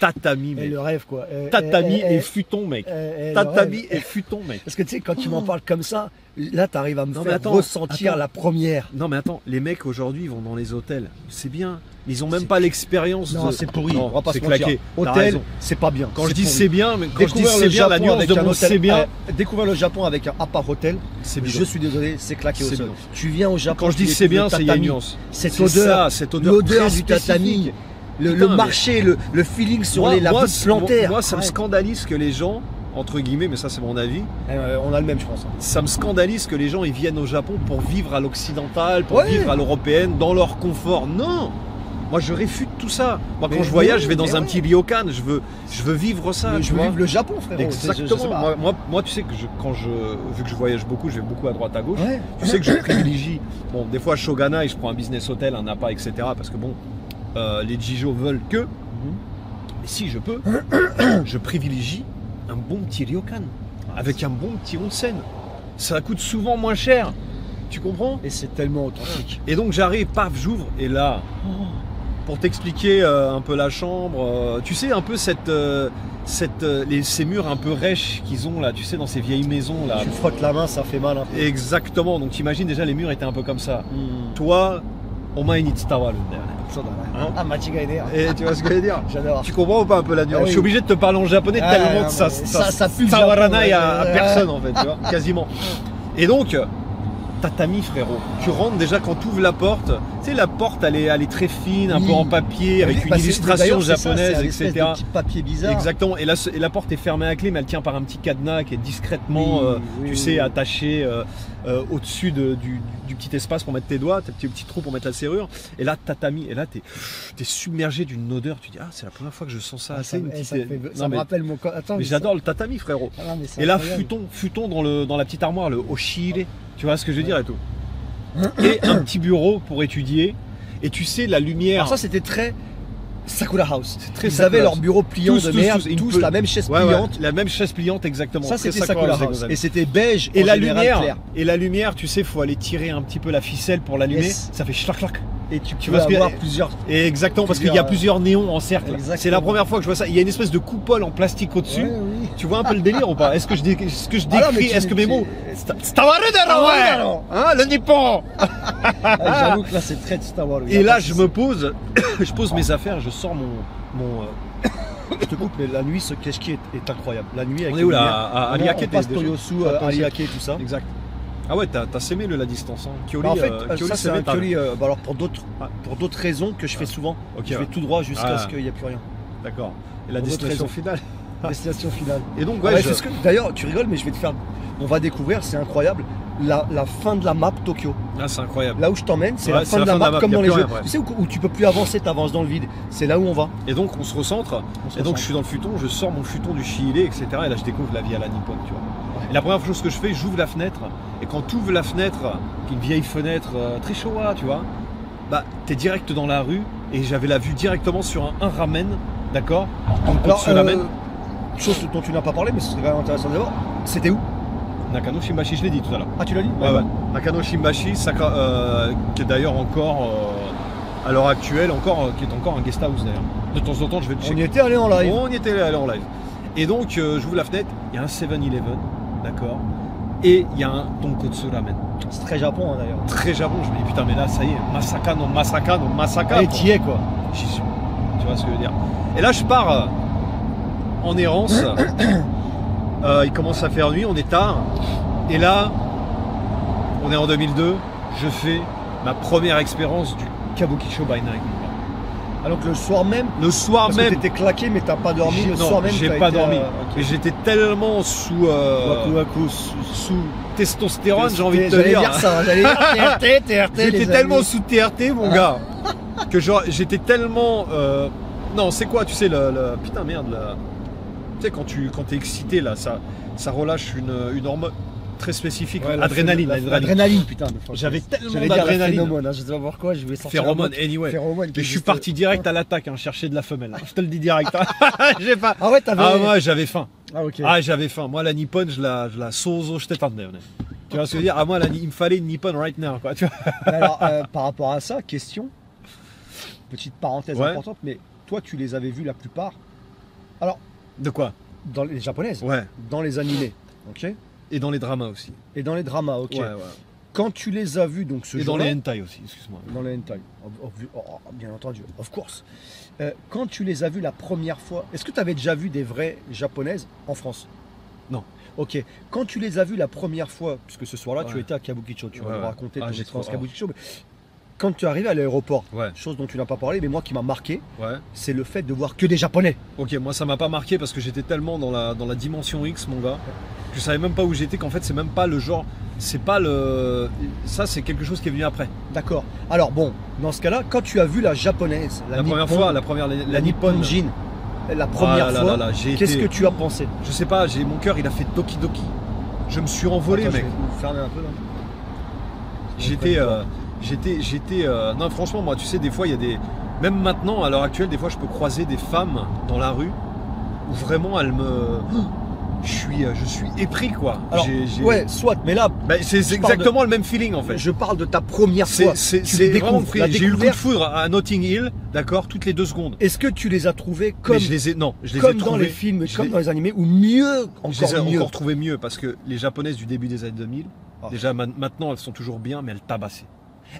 Tatami, mec. Et le rêve, quoi. Tatami et futon, mec. Tatami et futon, mec. Parce que tu sais, quand tu m'en parles comme ça, là, tu arrives à me faire ressentir la première. Non, mais attends, les mecs aujourd'hui, ils vont dans les hôtels. C'est bien. Mais ils ont même pas l'expérience. Non, c'est pourri. Non, on va pas se claqué. mentir. Hôtel, c'est pas bien. Quand je dis c'est bien, mais quand je dis c'est bien, la nuance de mon c'est bien. Découvrir le Japon avec un appart hôtel, je suis désolé, c'est claqué au sol. Tu viens au Japon. Quand je dis c'est bien, c'est une nuance. Cette odeur, l'odeur du tatami. Le marché, le feeling sur la voûte plantaire. Moi, ça me scandalise que les gens entre guillemets, mais ça c'est mon avis, On a le même, je pense. ça me scandalise que les gens ils viennent au Japon pour vivre à l'occidental, pour Ouais. vivre à l'européenne, dans leur confort. Non! Moi je réfute tout ça. Moi Mais quand je voyage, oui, je vais dans mais un ouais. petit ryokan, je veux vivre ça. Mais tu je veux vois. vivre le Japon, frérot. Je sais Exactement. pas. Moi, tu sais que vu que je voyage beaucoup, je vais beaucoup à droite à gauche. Ouais. Tu sais que je privilégie. Bon, des fois, Shogunai, je prends un business hotel, un appart, etc. Parce que bon, les Jijo veulent que. Mais si je peux, je privilégie un bon petit ryokan avec un bon petit onsen. Ça coûte souvent moins cher. Tu comprends? Et c'est tellement authentique. Et donc j'arrive, paf, j'ouvre, et là, pour t'expliquer un peu la chambre, tu sais un peu ces murs un peu rêches qu'ils ont là, tu sais, dans ces vieilles maisons là. Tu frottes la main, ça fait mal un peu. Exactement, donc t'imagines déjà les murs étaient un peu comme ça. Toi, omae ni tsudawaru. Hein? Ah, machigai ne. Et tu vois ce que je veux dire? J'adore. Tu comprends ou pas un peu la nuance? Ah oui. Je suis obligé de te parler en japonais Ah, tellement non, ça mais ça pue le tsudawaranai Japon, à ouais. personne en fait, tu vois, quasiment. Et donc, tatami frérot, tu rentres déjà quand tu ouvres la porte, tu sais la porte elle est très fine, un Oui. peu en papier, avec une Bah, illustration d'ailleurs, c'est ça, japonaise, c'est un espèce etc. de petit papier bizarre. Exactement, et la porte est fermée à clé, mais elle tient par un petit cadenas qui est discrètement, Oui, tu oui, sais, oui. attaché au-dessus du petit espace pour mettre tes doigts, tes petits trous pour mettre la serrure. Et là, tatami, et là, t'es submergé d'une odeur. Tu dis, ah, c'est la première fois que je sens ça. Ah, C'est une ça petite- me fait- Non, ça me mais- rappelle mon corps. Attends, mais j'adore le tatami, frérot. Et là, futon dans la petite armoire, le oshire. Tu vois ce que je veux dire et tout. Et un petit bureau pour étudier. Et tu sais, la lumière. Alors ça, c'était très Sakura House. très Ils Sakura avaient leur House. bureau pliant Tous, de tous, merde, tous, une tous peu- la même chaise Ouais, ouais, pliante. la même chaise pliante, exactement. Ça, Très c'était Sakura House. Gonzaga. Et c'était beige Et en la général lumière, clair. tu sais, faut aller tirer un petit peu la ficelle pour l'allumer. Yes. Ça fait chlac chlac. Et tu Tu peux vois ce que- avoir plusieurs. Et exactement, parce qu'il y a Plusieurs, plusieurs néons en cercle. Exactement. C'est la première fois que je vois ça. Il y a une espèce de coupole en plastique au-dessus. Ouais, oui. Tu vois un peu le délire ou pas? Est-ce que je décris, Ah non, mais est-ce que mes mots. Tsudawaru daro, Hein, le nippon. Ah, j'avoue que là, c'est très Tsudawaru. Et là, je me pose, je pose mes affaires, je sors mon Je te coupe, mais la nuit, ce Keski est incroyable. La nuit, avec on est les où là? lumières. À On Ariake, passe déjà Toyosu, Attends, Ariake, tout ça. Exact. Ah ouais, t'as sémé la distance. Hein. Kyori, Bah, en fait, Kyori, ça c'est un métal. Kyori, alors pour d'autres raisons que je fais souvent. Ok, Je ouais. vais tout droit jusqu'à Ah. ce qu'il n'y ait plus rien. D'accord. Et la Pour d'autres destination raisons. finale. Destination finale. Et donc, Ouais, ouais, c'est ce que- D'ailleurs, tu rigoles, mais je vais te faire. On va découvrir, c'est incroyable, la fin de la map Tokyo. ah, c'est incroyable. Là où je t'emmène, c'est Ouais, la fin de la map, comme y a dans les plus jeux. rien, ouais. Tu sais où tu peux plus avancer, t'avances dans le vide. C'est là où on va. Et donc, on se recentre. On se Et donc, ressent. je suis dans le futon, je sors mon futon du Chile, etc. Et là, je découvre la vie à la Nippon, tu vois. Et la première chose que je fais, j'ouvre la fenêtre. Et quand tu ouvres la fenêtre, qui est une vieille fenêtre très Showa, tu vois, bah, t'es direct dans la rue. Et j'avais la vue directement sur un ramen, d'accord? Donc, Alors, ce ramen, chose dont tu n'as pas parlé, mais ce serait quand même intéressant de voir. C'était où? Nakano Shimbashi, je l'ai dit tout à l'heure. Ah, tu l'as dit? Ouais, ouais. Nakano Shimbashi, qui est d'ailleurs encore, à l'heure actuelle, qui est encore un guest house d'ailleurs. De temps en temps, je vais le On checker. y était allé en live. On y était allé en live. Et donc, j'ouvre la fenêtre, il y a un 7-Eleven, d'accord? Et il y a un tonkotsu ramen. C'est très Japon hein, d'ailleurs. Très Japon, je me dis putain, mais là, ça y est, Masaka no Masaka no Masaka. Et t'y es quoi. J'y suis. Tu vois ce que je veux dire? Et là, je pars en errance. Il commence à faire nuit, on est tard. Et là, on est en 2002. Je fais ma première expérience du Kabukicho by Night. Alors que le soir même, Le soir parce même, que t'étais claqué, mais t'as pas dormi. Le non, soir même, j'ai t'as pas été, dormi. ok. Mais j'étais tellement sous Waku Waku, sous testostérone, j'ai envie de te J'allais dire. dire ça, j'allais dire TRT. J'étais les tellement amis. sous TRT, mon gars, que j'étais tellement. Non, c'est quoi, tu sais, putain, merde, tu sais, quand t'es excité, là, ça relâche une hormone très spécifique, Ouais, adrénaline. L'adrénaline, putain. J'avais tellement J'allais dire la d'adrénaline. phéromone, hein, je sais pas pourquoi, je vais sortir. Phéromone, un mot. anyway. Phéromone, Et qui je suis existe- parti direct à l'attaque, hein, chercher de la femelle. Hein. Je te le dis direct. Hein. J'ai pas. Ah ouais, t'avais. Ah, moi, j'avais faim. Ah, ok. Ah, j'avais faim. Moi, la Nippon, je la sozo, je t'étendais. Tu vois ce que je veux dire? Ah, moi, il me fallait une Nippon right now, quoi. Tu vois. Mais alors, par rapport à ça, question, petite parenthèse Ouais. importante, mais toi, tu les avais vus la plupart, De quoi? dans les japonaises, Ouais. dans les animés, ok, Et dans les dramas aussi. et dans les dramas, ok. Ouais, ouais. Quand tu les as vus, donc ce Et dans jour-là, les hentai aussi, excuse-moi. dans les hentai, bien entendu, of course. Quand tu les as vus la première fois, est-ce que tu avais déjà vu des vraies japonaises en France? Non. Ok. Quand tu les as vus la première fois, puisque ce soir-là, tu Ouais. étais à Kabukicho, tu vas Ouais, nous ouais. raconter Ah, ton j'ai expérience trop- Kabukicho. Mais quand tu arrives à l'aéroport, Ouais. chose dont tu n'as pas parlé, mais moi qui m'a marqué, Ouais. c'est le fait de voir que des Japonais. Ok, moi ça m'a pas marqué parce que j'étais tellement dans la dimension X, mon gars, que je savais même pas où j'étais, qu'en fait c'est même pas le genre, c'est pas le... Ça c'est quelque chose qui est venu après. D'accord. Alors bon, dans ce cas-là, quand tu as vu la japonaise, La première Nippon- fois, la Nippon Jin, la première Ah là fois, là là, j'ai qu'est-ce été- que tu as pensé? Je sais pas, mon cœur il a fait Doki Doki. Je me suis envolé, Attends, mec. je vais vous fermer un peu là. Non, franchement, moi, tu sais, des fois, il y a des. Même maintenant, à l'heure actuelle, des fois, je peux croiser des femmes dans la rue où vraiment elles me. Je suis épris, quoi. Alors, ouais, soit, mais là, Bah, c'est je parle exactement le même feeling, en fait. je parle de ta première fois. C'est Tu les vraiment découvres. pris. La J'ai eu le coup de découverte. foudre à Notting Hill, d'accord, toutes les 2 secondes. Est-ce que tu les as trouvés comme, Mais je les ai. Non, je les ai comme dans trouvées- les films, je comme les- dans les animés, ou mieux, Je les ai encore mieux? encore trouvées mieux parce que les japonaises du début des années 2000, Ah. déjà maintenant elles sont toujours bien, mais elles tabassaient.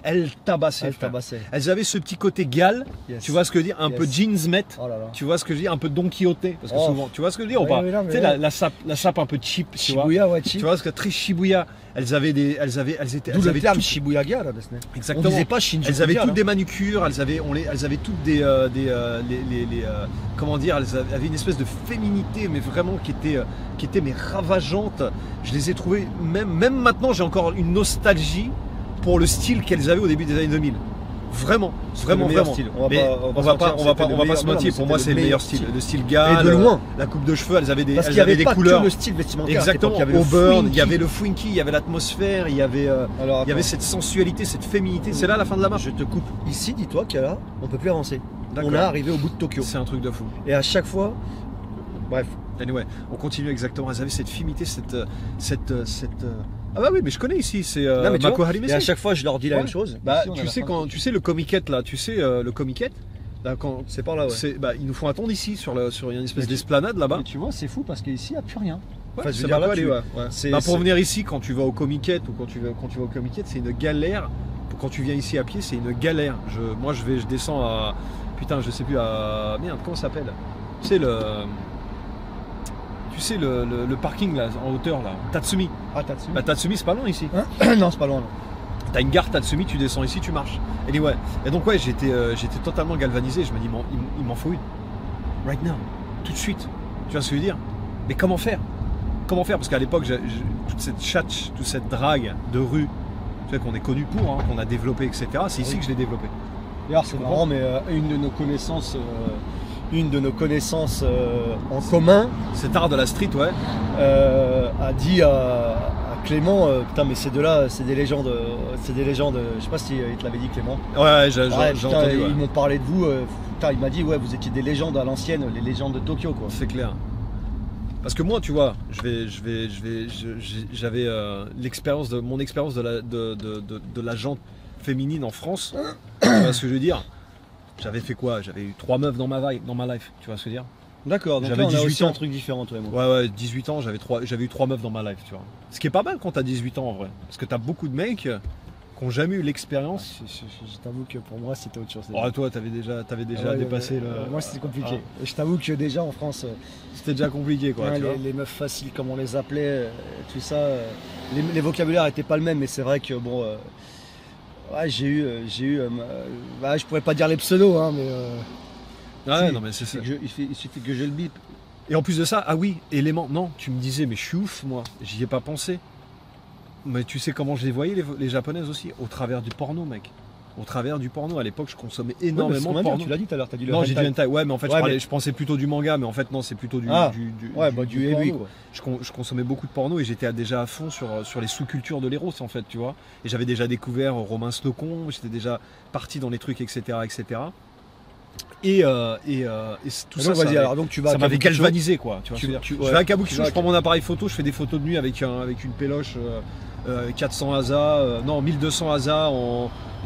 Elles tabassaient. Elle frère. tabassait. Elles avaient ce petit côté gal, Yes. tu vois ce que je veux dire, un Yes. peu jeans met, Oh là là. tu vois ce que je veux dire, un peu Don Quixote, parce que Oh. souvent, tu vois ce que je veux dire ou Oui, pas oui, non, mais Tu sais, ouais. la sape un peu cheap, tu vois. Shibuya, ouais, cheap. Tu vois ce que très Shibuya, elles avaient des, elles étaient, D'où elles le avaient terme toutes- Shibuya-ga, là, Disney. On exactement. disait pas Shinjuku. Elles avaient toutes des manucures, elles avaient toutes comment dire, elles avaient une espèce de féminité, mais vraiment qui était mais ravageante. Je les ai trouvées, même maintenant, j'ai encore une nostalgie pour le style qu'elles avaient au début des années 2000. Vraiment, vraiment, meilleur vraiment. style. Mais on va pas se mentir. Pour moi, c'est le meilleur style. style. Le style gars, Et de loin. la coupe de cheveux, elles avaient des, Parce elles qu'il n'y avaient avait des pas couleurs. que le style vestimentaire. Exactement. Il y avait le Auburn, il funky. y avait le funky, il y avait l'atmosphère, il y avait Alors, attends, cette sensualité, cette féminité. C'est là la fin de la marche. je te coupe. Ici, dis-toi qu'à là, on peut plus avancer. D'accord. On est arrivé au bout de Tokyo. C'est un truc de fou. Et à chaque fois, bref, Anyway, on continue exactement. Elles avaient cette féminité, Ah bah oui, mais je connais ici. C'est non, mais tu Mako vois, Harime. et à chaque fois, je leur dis la Ouais. même chose. Bah, Ici, on a tu la sais fin. quand, tu sais le comiquette là, tu sais le comiquette là quand. C'est par là, ouais. Ils nous font attendre ici sur une espèce Mais tu- d'esplanade là-bas. Mais tu vois, c'est fou parce qu'ici, il n'y a plus rien. Ouais, Enfin, je veux ça dire, m'a là, pas tu- allé, ouais. c'est- Bah, pour c'est- venir ici, quand tu vas au comiquette ou quand tu vas au comiquette, c'est une galère. Quand tu viens ici à pied, c'est une galère. Moi, je descends à. Putain, je sais plus à. Merde, comment ça s'appelle Tu sais le parking là, en hauteur là, Tatsumi. Ah, t'as dessus. Bah, Tatsumi, c'est pas loin ici. Non, c'est pas loin. Non. T'as une gare Tatsumi, tu descends ici, tu marches. Anyway. Et donc, ouais, j'étais totalement galvanisé. Je me dis, il m'en faut une. Right now. Tout de suite. Tu vois ce que je veux dire Mais comment faire Parce qu'à l'époque, toute cette tchatch, toute cette drague de rue, tu sais, qu'on est connu pour, hein, qu'on a développé, etc., c'est ici Oui. que je l'ai développé. D'ailleurs, c'est marrant, mais une de nos connaissances en commun Cet art de la street, ouais. a dit à Clément, putain, mais ces deux-là, c'est des légendes. Je sais pas si il te l'avait dit, Clément. Ouais, j'ai Ouais, j'ai putain, entendu. Ouais. ils m'ont parlé de vous. Putain, il m'a dit, ouais, vous étiez des légendes à l'ancienne, les légendes de Tokyo, quoi. C'est clair. Parce que moi, tu vois, j'avais mon expérience de la jante féminine en France. Tu vois ce que je veux dire J'avais fait quoi J'avais eu 3 meufs dans ma life. Tu vois ce que je veux dire D'accord, donc J'avais là, on a 18 aussi ans. un truc différent, toi et moi. Ouais, 18 ans, j'avais eu 3 meufs dans ma life, tu vois. Ce qui est pas mal quand t'as 18 ans en vrai. Parce que t'as beaucoup de mecs qui ont jamais eu l'expérience. Je t'avoue que pour moi, c'était autre chose. Oh, toi, t'avais déjà Ouais, dépassé ouais, le. Moi, c'était compliqué. Je t'avoue que déjà en France, C'était déjà compliqué, quoi. Ouais, tu vois. les meufs faciles, comme on les appelait, tout ça, les vocabulaires n'étaient pas le même, mais c'est vrai que bon, ouais, ouais, je pourrais pas dire les pseudos, hein, mais Ouais, si, non, mais c'est ça. il suffit que je le bip. Et en plus de ça, ah oui, élément. Non, tu me disais, mais je suis ouf, moi. J'y ai pas pensé. Mais tu sais comment je les voyais, les japonaises aussi Au travers du porno, mec. Au travers du porno. À l'époque, je consommais énormément de porno. Tu l'as dit tout à l'heure, t'as dit le Non, j'ai hentai. dit hentai. Ouais, mais en fait, Ouais, je pensais plutôt du manga, mais en fait, non, c'est plutôt du. Ah, ouais, du bah du porno. EBI, quoi. Je consommais beaucoup de porno et j'étais déjà à fond sur les sous-cultures de l'éros, en fait, tu vois. Et j'avais déjà découvert Romain Slocum, j'étais déjà parti dans les trucs, etc., etc. Et tout Et ça, donc, vas-y, ça, alors donc tu vas ça à m'avait Kabukicho. galvanisé, quoi. Tu vois Tu- ce que je veux dire. tu- Je ouais. vais à Kabukicho, Tu vas à je prends mon appareil photo, je fais des photos de nuit avec une péloche 400 ASA, non 1200 ASA,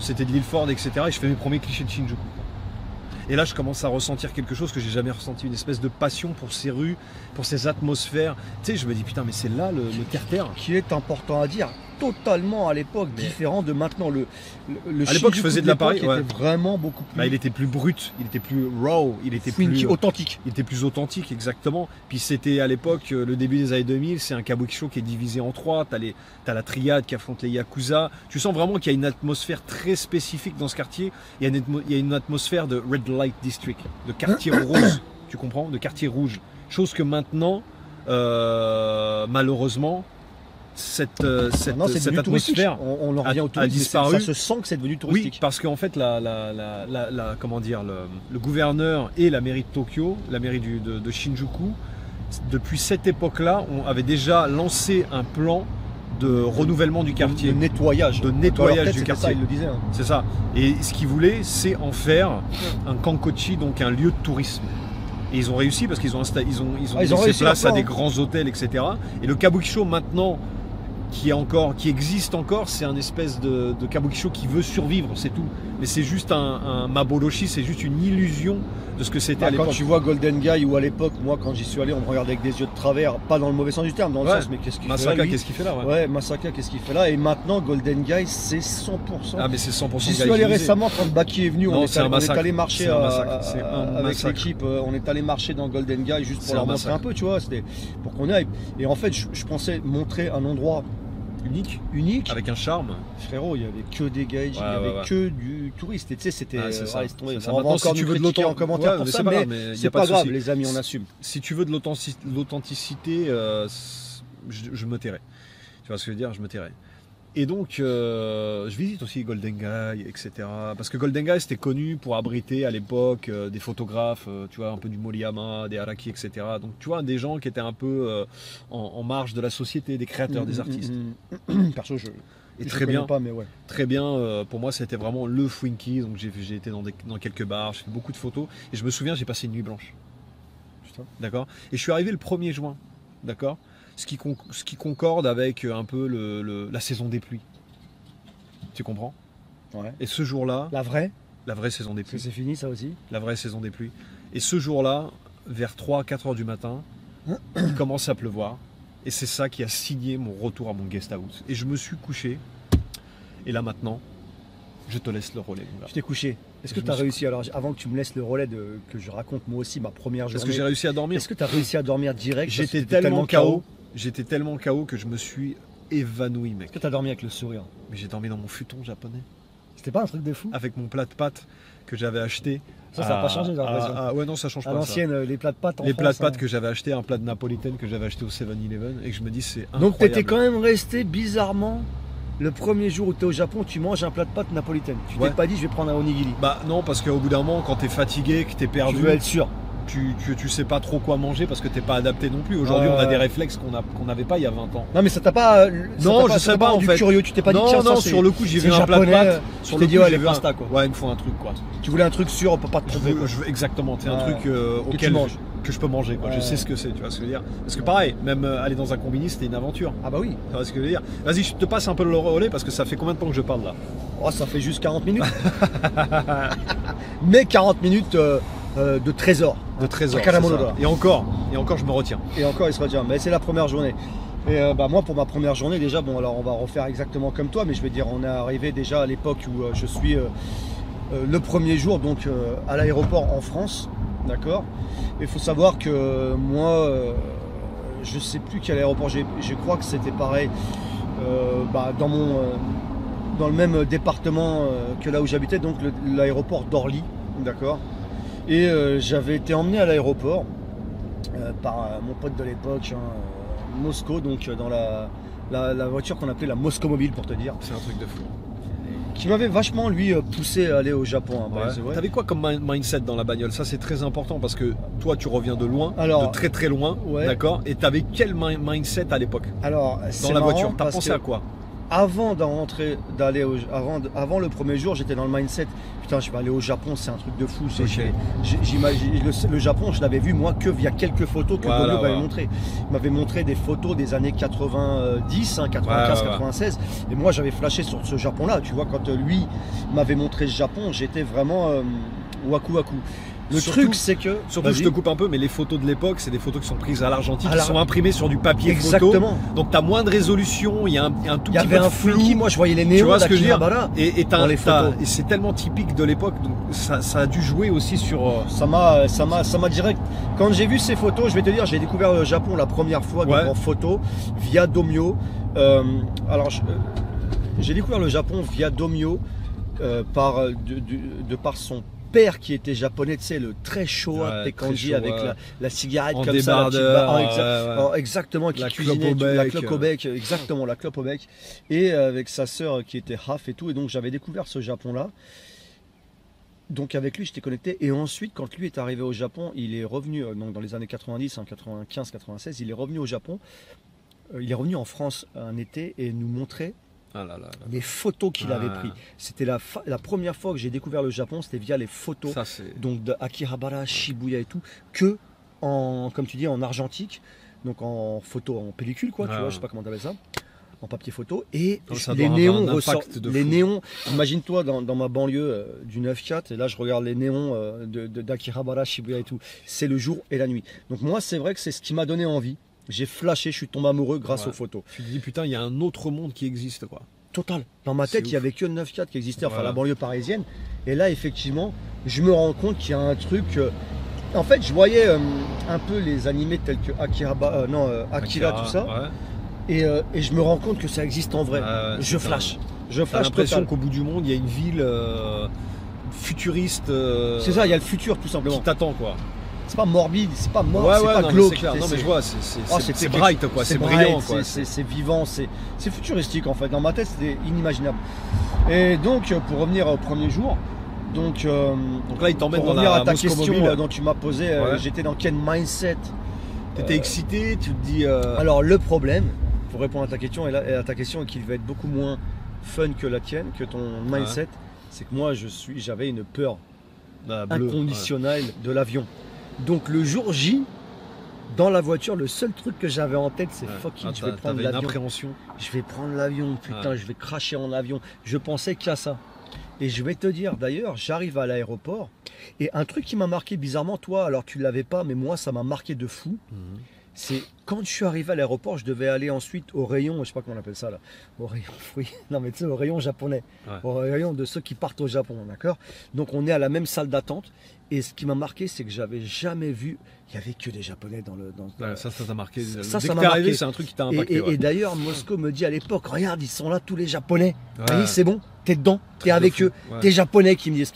c'était de l'Ilford, etc. Et je fais mes premiers clichés de Shinjuku. Et là, je commence à ressentir quelque chose que j'ai jamais ressenti, une espèce de passion pour ces rues, pour ces atmosphères. Tu sais, je me dis putain, mais c'est là le terre-terre. Qu'il est important à dire, totalement à l'époque Mais- différent de maintenant. Le À l'époque, je Shinjuku faisais de l'époque l'appareil, ouais. était vraiment beaucoup plus Bah, il était plus brut, il était plus raw, il était funky, plus authentique. il était plus authentique, exactement. Puis c'était à l'époque, le début des années 2000, c'est un kabuki-show qui est divisé en trois. T'as la triade qui affronte les yakuza. Tu sens vraiment qu'il y a une atmosphère très spécifique dans ce quartier. Il y a une atmosphère de red light district, de quartier rose. Tu comprends? De quartier rouge. Chose que maintenant, malheureusement, cette Maintenant, c'est devenu touristique. atmosphère. On en revient au a tourisme. disparu. Ça se sent que c'est devenu Oui, touristique. parce qu'en fait, comment dire, le gouverneur et la mairie de Tokyo, la mairie de Shinjuku, depuis cette époque-là, on avait déjà lancé un plan de renouvellement du quartier. De nettoyage. De nettoyage Dans leur tête, du c'était quartier. Ça, il le disait. Hein. C'est ça. Et ce qu'ils voulaient, c'est en faire un kankochi, donc un lieu de tourisme. Et ils ont réussi parce qu'ils ont laissé réussi place leur à plan, des hein. grands hôtels, etc. Et le kabuki-show maintenant, qui existe encore, c'est un espèce de kabuki-show qui veut survivre, c'est tout. Mais c'est juste un maboloshi, c'est juste une illusion de ce que c'était à Quand l'époque. tu vois Golden Guy ou à l'époque, moi quand j'y suis allé, on me regardait avec des yeux de travers, pas dans le mauvais sens du terme, dans le Ouais. sens mais qu'est-ce qu'il fait Masaka, là, lui qu'est-ce qu'il fait là, ouais. Ouais, Masaka, qu'est-ce qu'il fait là? Et maintenant, Golden Guy, c'est 100%. Ah, mais c'est 100% J'y suis allé gaijinizé. récemment quand Baki est venu, Non, on c'est un est massacre. allé marcher C'est un massacre. C'est un avec massacre. l'équipe, on est allé marcher dans Golden Guy juste C'est pour leur un montrer un massacre. peu, tu vois, c'était pour qu'on aille. Et en fait, je pensais montrer un endroit unique. Avec un charme. Frérot, il y avait que des gaijins, il y avait ouais. que du touriste. Et tu sais, c'était. Ah, c'est ça. laisse tomber. C'est ça. On va Maintenant, encore si tu nous veux de critiquer en l'authenticité, commentaire ouais, pour mais ça, c'est pas mais grave, mais y a c'est pas pas de grave, souci. les amis, on assume. Si tu veux de l'authenticité, je me tairai. Tu vois ce que je veux dire? Je me tairai. Et donc, je visite aussi Golden Guy, etc. Parce que Golden Guy, c'était connu pour abriter à l'époque des photographes, tu vois, un peu du Moriyama, des Araki, etc. Donc, tu vois, des gens qui étaient un peu en marge de la société, des créateurs, des artistes. Perso, Et je très connais bien, pas, mais ouais. très bien. Pour moi, c'était vraiment le Funky. Donc, j'ai été dans quelques bars, j'ai fait beaucoup de photos. Et je me souviens, j'ai passé une nuit blanche. Putain. D'accord? Et je suis arrivé le 1er juin. D'accord? Ce qui concorde avec un peu la saison des pluies. Tu comprends? Ouais. Et ce jour-là, La vraie, la vraie saison des parce que pluies. c'est fini ça aussi. La vraie saison des pluies. Et ce jour-là, vers 3-4 heures du matin, il commence à pleuvoir. Et c'est ça qui a signé mon retour à mon guest house. Et je me suis couché. Et là maintenant, je te laisse le relais. mon gars. Je t'ai couché. Est-ce que Je tu as me suis réussi, alors avant que tu me laisses le relais que je raconte moi aussi ma première Est-ce journée, que j'ai réussi à dormir? est-ce que tu as réussi à dormir direct? parce que J'étais t'étais tellement KO. J'étais tellement KO que je me suis évanoui, mec. Est-ce que tu as dormi avec le sourire? Mais j'ai dormi dans mon futon japonais. C'était pas un truc de fou? Avec mon plat de pâtes que j'avais acheté. Ça n'a pas changé, j'ai l'impression. Ouais, non, ça change À pas. ça. l'ancienne, les plats de pâtes en Les plats de France, pâtes hein. que j'avais acheté, un plat de napolitaine que j'avais acheté au 7-Eleven et que je me dis c'est incroyable. Donc t'étais quand même resté bizarrement le premier jour où tu es au Japon, tu manges un plat de pâtes napolitaine. Tu Ouais. t'es pas dit je vais prendre un onigiri. Bah non, parce qu'au bout d'un moment, quand t'es fatigué, que t'es Tu perdu, veux être sûr. tu sais pas trop quoi manger parce que t'es pas adapté non plus. Aujourd'hui, on a des réflexes qu'on n'avait pas il y a 20 ans. Non mais ça t'a pas. Non, je sais pas, en du fait. curieux, tu t'es pas dit non, tiens, non, ça, sur le coup, j'ai c'est vu un plat de japonais, pâtes. tu Sur t'es le dit coup, ouais j'ai les vu un- pasta quoi. Ouais, il me faut un truc quoi. Tu voulais un truc sûr, on peut pas te Je tromper. veux, quoi. exactement, c'est un Ouais. truc Que auquel tu manges. que je peux manger. Quoi. Je Ouais. sais ce que c'est, tu vois ce que je veux dire. Parce que pareil, même aller dans un combini, c'était une aventure. Ah bah oui. Tu vois ce que je veux dire. Vas-y, je te passe un peu le relais parce que ça fait combien de temps que je parle là? Oh, ça fait juste 40 minutes. Mais 40 minutes de trésor. De trésor. Takaramono c'est ça. d'or. Et encore, je me retiens. Et encore, il se retient. Mais c'est la première journée. Et bah, moi, pour ma première journée, déjà, bon, alors on va refaire exactement comme toi, mais je vais dire, on est arrivé déjà à l'époque où je suis le premier jour, donc à l'aéroport en France, d'accord. Il faut savoir que moi, je sais plus quel aéroport, je crois que c'était pareil, bah, dans le même département que là où j'habitais, donc l'aéroport d'Orly, d'accord. Et j'avais été emmené à l'aéroport par mon pote de l'époque, Mosco, donc dans la voiture qu'on appelait la Mosco Mobile pour te dire, C'est un truc de fou. qui m'avait vachement lui poussé à aller au Japon. Hein, by the way. T'avais quoi comme mindset dans la bagnole? Ça, c'est très important parce que toi, tu reviens de loin, Alors, de très très loin, ouais. d'accord. Et t'avais quel mindset à l'époque Alors, dans c'est la marrant voiture? T'as parce pensé que à quoi? avant avant le premier jour, j'étais dans le mindset, putain, je vais aller au Japon, c'est un truc de fou. Ok. J'imagine le Japon, je l'avais vu moi que via quelques photos que Voilà, Bono m'avait voilà. montré. Il m'avait montré des photos des années 90, 95, Ouais. 96. Et moi, j'avais flashé sur ce Japon-là. Tu vois, quand lui m'avait montré ce Japon, j'étais vraiment waku waku. Le Surtout- truc, c'est que. Surtout, Vas-y. je te coupe un peu, mais les photos de l'époque, c'est des photos qui sont prises à l'argentique, À qui la- sont imprimées sur du papier photo. Exactement. Donc, tu as moins de résolution, il y a un tout Il y petit avait peu de un flou. flou. Moi, je voyais les Tu néons vois ce que je veux dire d'Akihabara. Et dans les photos. et c'est tellement typique de l'époque, donc ça a dû jouer aussi sur. Ça m'a direct. Quand j'ai vu ces photos, je vais te dire, j'ai découvert le Japon la première fois donc Ouais. en photo via Domyo. J'ai découvert le Japon via Domyo de par son père qui était japonais, tu sais, le très chaud Ouais, Tekanji très chaud, avec ouais. la cigarette En comme ça, la petite débardeur, barre, ouais. exactement, qui La cuisinait clope au la bec. clope au bec, exactement, la clope au bec, et avec sa sœur qui était half et tout, et donc j'avais découvert ce Japon-là. Donc avec lui, j'étais connecté. Et ensuite, quand lui est arrivé au Japon, il est revenu, donc dans les années 90, 95, 96, il est revenu au Japon. Il est revenu en France un été et nous montrait Ah là là. les photos qu'il avait Ah. prises. C'était la première fois que j'ai découvert le Japon, c'était via les photos Ça, c'est. donc de Akihabara, Shibuya et tout, que en, comme tu dis, en argentique, donc en photo, en pellicule quoi, tu Ah. vois, je sais pas comment t'appelles ça, en papier photo, et Donc, ça les doit avoir néons un impact ressortent, de les fou. néons, imagine-toi dans ma banlieue du 9-4, et là je regarde les néons d'Akihabara, Shibuya et tout, c'est le jour et la nuit. Donc moi c'est vrai que c'est ce qui m'a donné envie, j'ai flashé, je suis tombé amoureux grâce Ouais. aux photos. Tu te dis, putain, il y a un autre monde qui existe, quoi. Total. Dans ma C'est tête, il n'y ouf. avait que le 9-4 qui existait, enfin Voilà. la banlieue parisienne. Et là, effectivement, je me rends compte qu'il y a un truc. En fait, je voyais un peu les animés tels que Akira, Akira tout ça. Ouais. Et je me rends compte que ça existe en vrai. Ouais, Je c'est flash. Je T'as flash l'impression total. qu'au bout du monde, il y a une ville futuriste C'est ça, il y a le futur tout simplement. qui t'attend, quoi. C'est pas morbide, c'est pas mort, c'est non, pas mais glauque. c'est clair. Non, mais c'est- je vois, Oh, c'est bright, quoi. C'est bright, brillant, quoi. c'est vivant, c'est futuristique en fait. Dans ma tête, c'était inimaginable. Et donc, pour revenir au premier jour, donc Donc là, il t'emmène pour dans revenir la à ta Moscow question Mobile. dont tu m'as posé, Ouais. j'étais dans quel mindset? T'étais excité, tu te dis. Alors le problème, pour répondre à ta question, et à ta question qui va être beaucoup moins fun que la tienne, que ton mindset, c'est que moi j'avais une peur bah, bleu, inconditionnelle de l'avion. Donc le jour J, dans la voiture, le seul truc que j'avais en tête, c'est ouais. fucking, Ah, je vais prendre t'avais une l'avion. appréhension. Je vais prendre l'avion, putain, Ouais. je vais cracher en avion. Je pensais qu'à ça. Et je vais te dire, d'ailleurs, j'arrive à l'aéroport, et un truc qui m'a marqué bizarrement, toi, alors tu l'avais pas, mais moi, ça m'a marqué de fou. C'est quand je suis arrivé à l'aéroport, je devais aller ensuite au rayon, je sais pas comment on appelle ça là, au rayon fruits, non mais tu sais, au rayon japonais, Ouais. au rayon de ceux qui partent au Japon, d'accord? Donc on est à la même salle d'attente, et ce qui m'a marqué, c'est que j'avais jamais vu, il y avait que des Japonais dans le. Ouais, ça t'a marqué. Ça, Dès ça que m'a t'es arrivé, marqué. c'est un truc qui t'a Et, impacté. et- ouais. et d'ailleurs, Moscou me dit à l'époque, regarde, ils sont là tous les Japonais. Ouais. Voyez, c'est bon, t'es dedans, t'es Truc de avec fou. eux, Ouais. t'es Japonais qui me disent,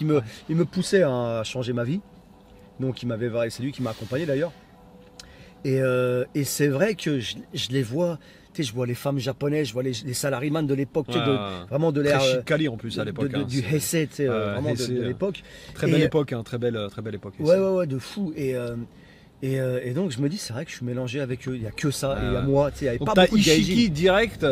il me poussait à changer ma vie. Donc c'est lui qui m'a accompagné d'ailleurs. Et c'est vrai que je les vois, tu sais, je vois les femmes japonaises, je vois les salariés de l'époque, tu sais, Ouais. vraiment de Très l'air chic Cali en plus à l'époque. hein, du c'est- Heisei, tu sais, vraiment Heisei, de l'époque. Très belle Et- époque, hein, très belle époque. Ouais, de fou. Et donc je me dis, c'est vrai que je suis mélangé avec eux. Il n'y a que ça. Et il y a Ouais. moi, tu sais, il n'y avait Donc pas t'as beaucoup de gaijin. Ishiki direct,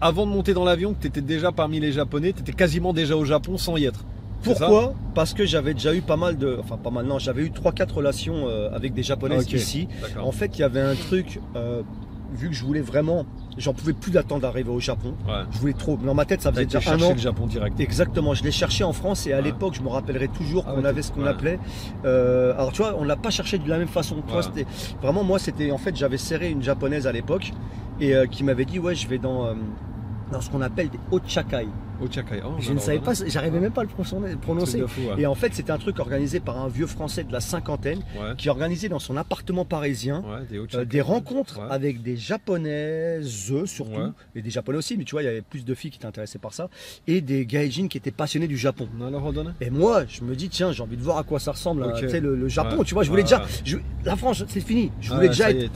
avant de monter dans l'avion, que t'étais déjà parmi les Japonais, t'étais quasiment déjà au Japon sans y être. C'est ça Pourquoi? Parce que j'avais déjà eu pas mal de. Enfin, pas mal, non, j'avais eu 3-4 relations avec des Japonaises Ok. ici. D'accord. En fait, il y avait un truc, vu que je voulais vraiment. J'en pouvais plus d'attendre d'arriver au Japon. Ouais. Je voulais trop. Dans ma tête, ça T'as faisait été déjà un chercher an. le Japon direct. Exactement, je l'ai cherché en France et à Ouais. l'époque, je me rappellerai toujours Ah qu'on ouais, avait ce qu'on ouais. appelait. Alors, tu vois, on l'a pas cherché de la même façon. Toi, Ouais. c'était vraiment moi, c'était en fait, j'avais serré une japonaise à l'époque et qui m'avait dit, ouais, je vais dans ce qu'on appelle des Ochakai. Ochakai. Oh, Je ne savais pas, j'arrivais même pas à le prononcer. Truc de fou, ouais. Et en fait, c'était un truc organisé par un vieux français de la cinquantaine Ouais. qui organisait dans son appartement parisien Ouais, des Ochakai. des rencontres Ouais. avec des japonaises surtout, Ouais. et des japonais aussi, mais tu vois, il y avait plus de filles qui étaient intéressées par ça, et des gaijins qui étaient passionnés du Japon. Et moi, je me dis, tiens, j'ai envie de voir à quoi ça ressemble, Ok. tu sais, le Japon, Ouais. tu vois, je voulais Ouais, déjà, ouais. la France, c'est fini, je voulais déjà être,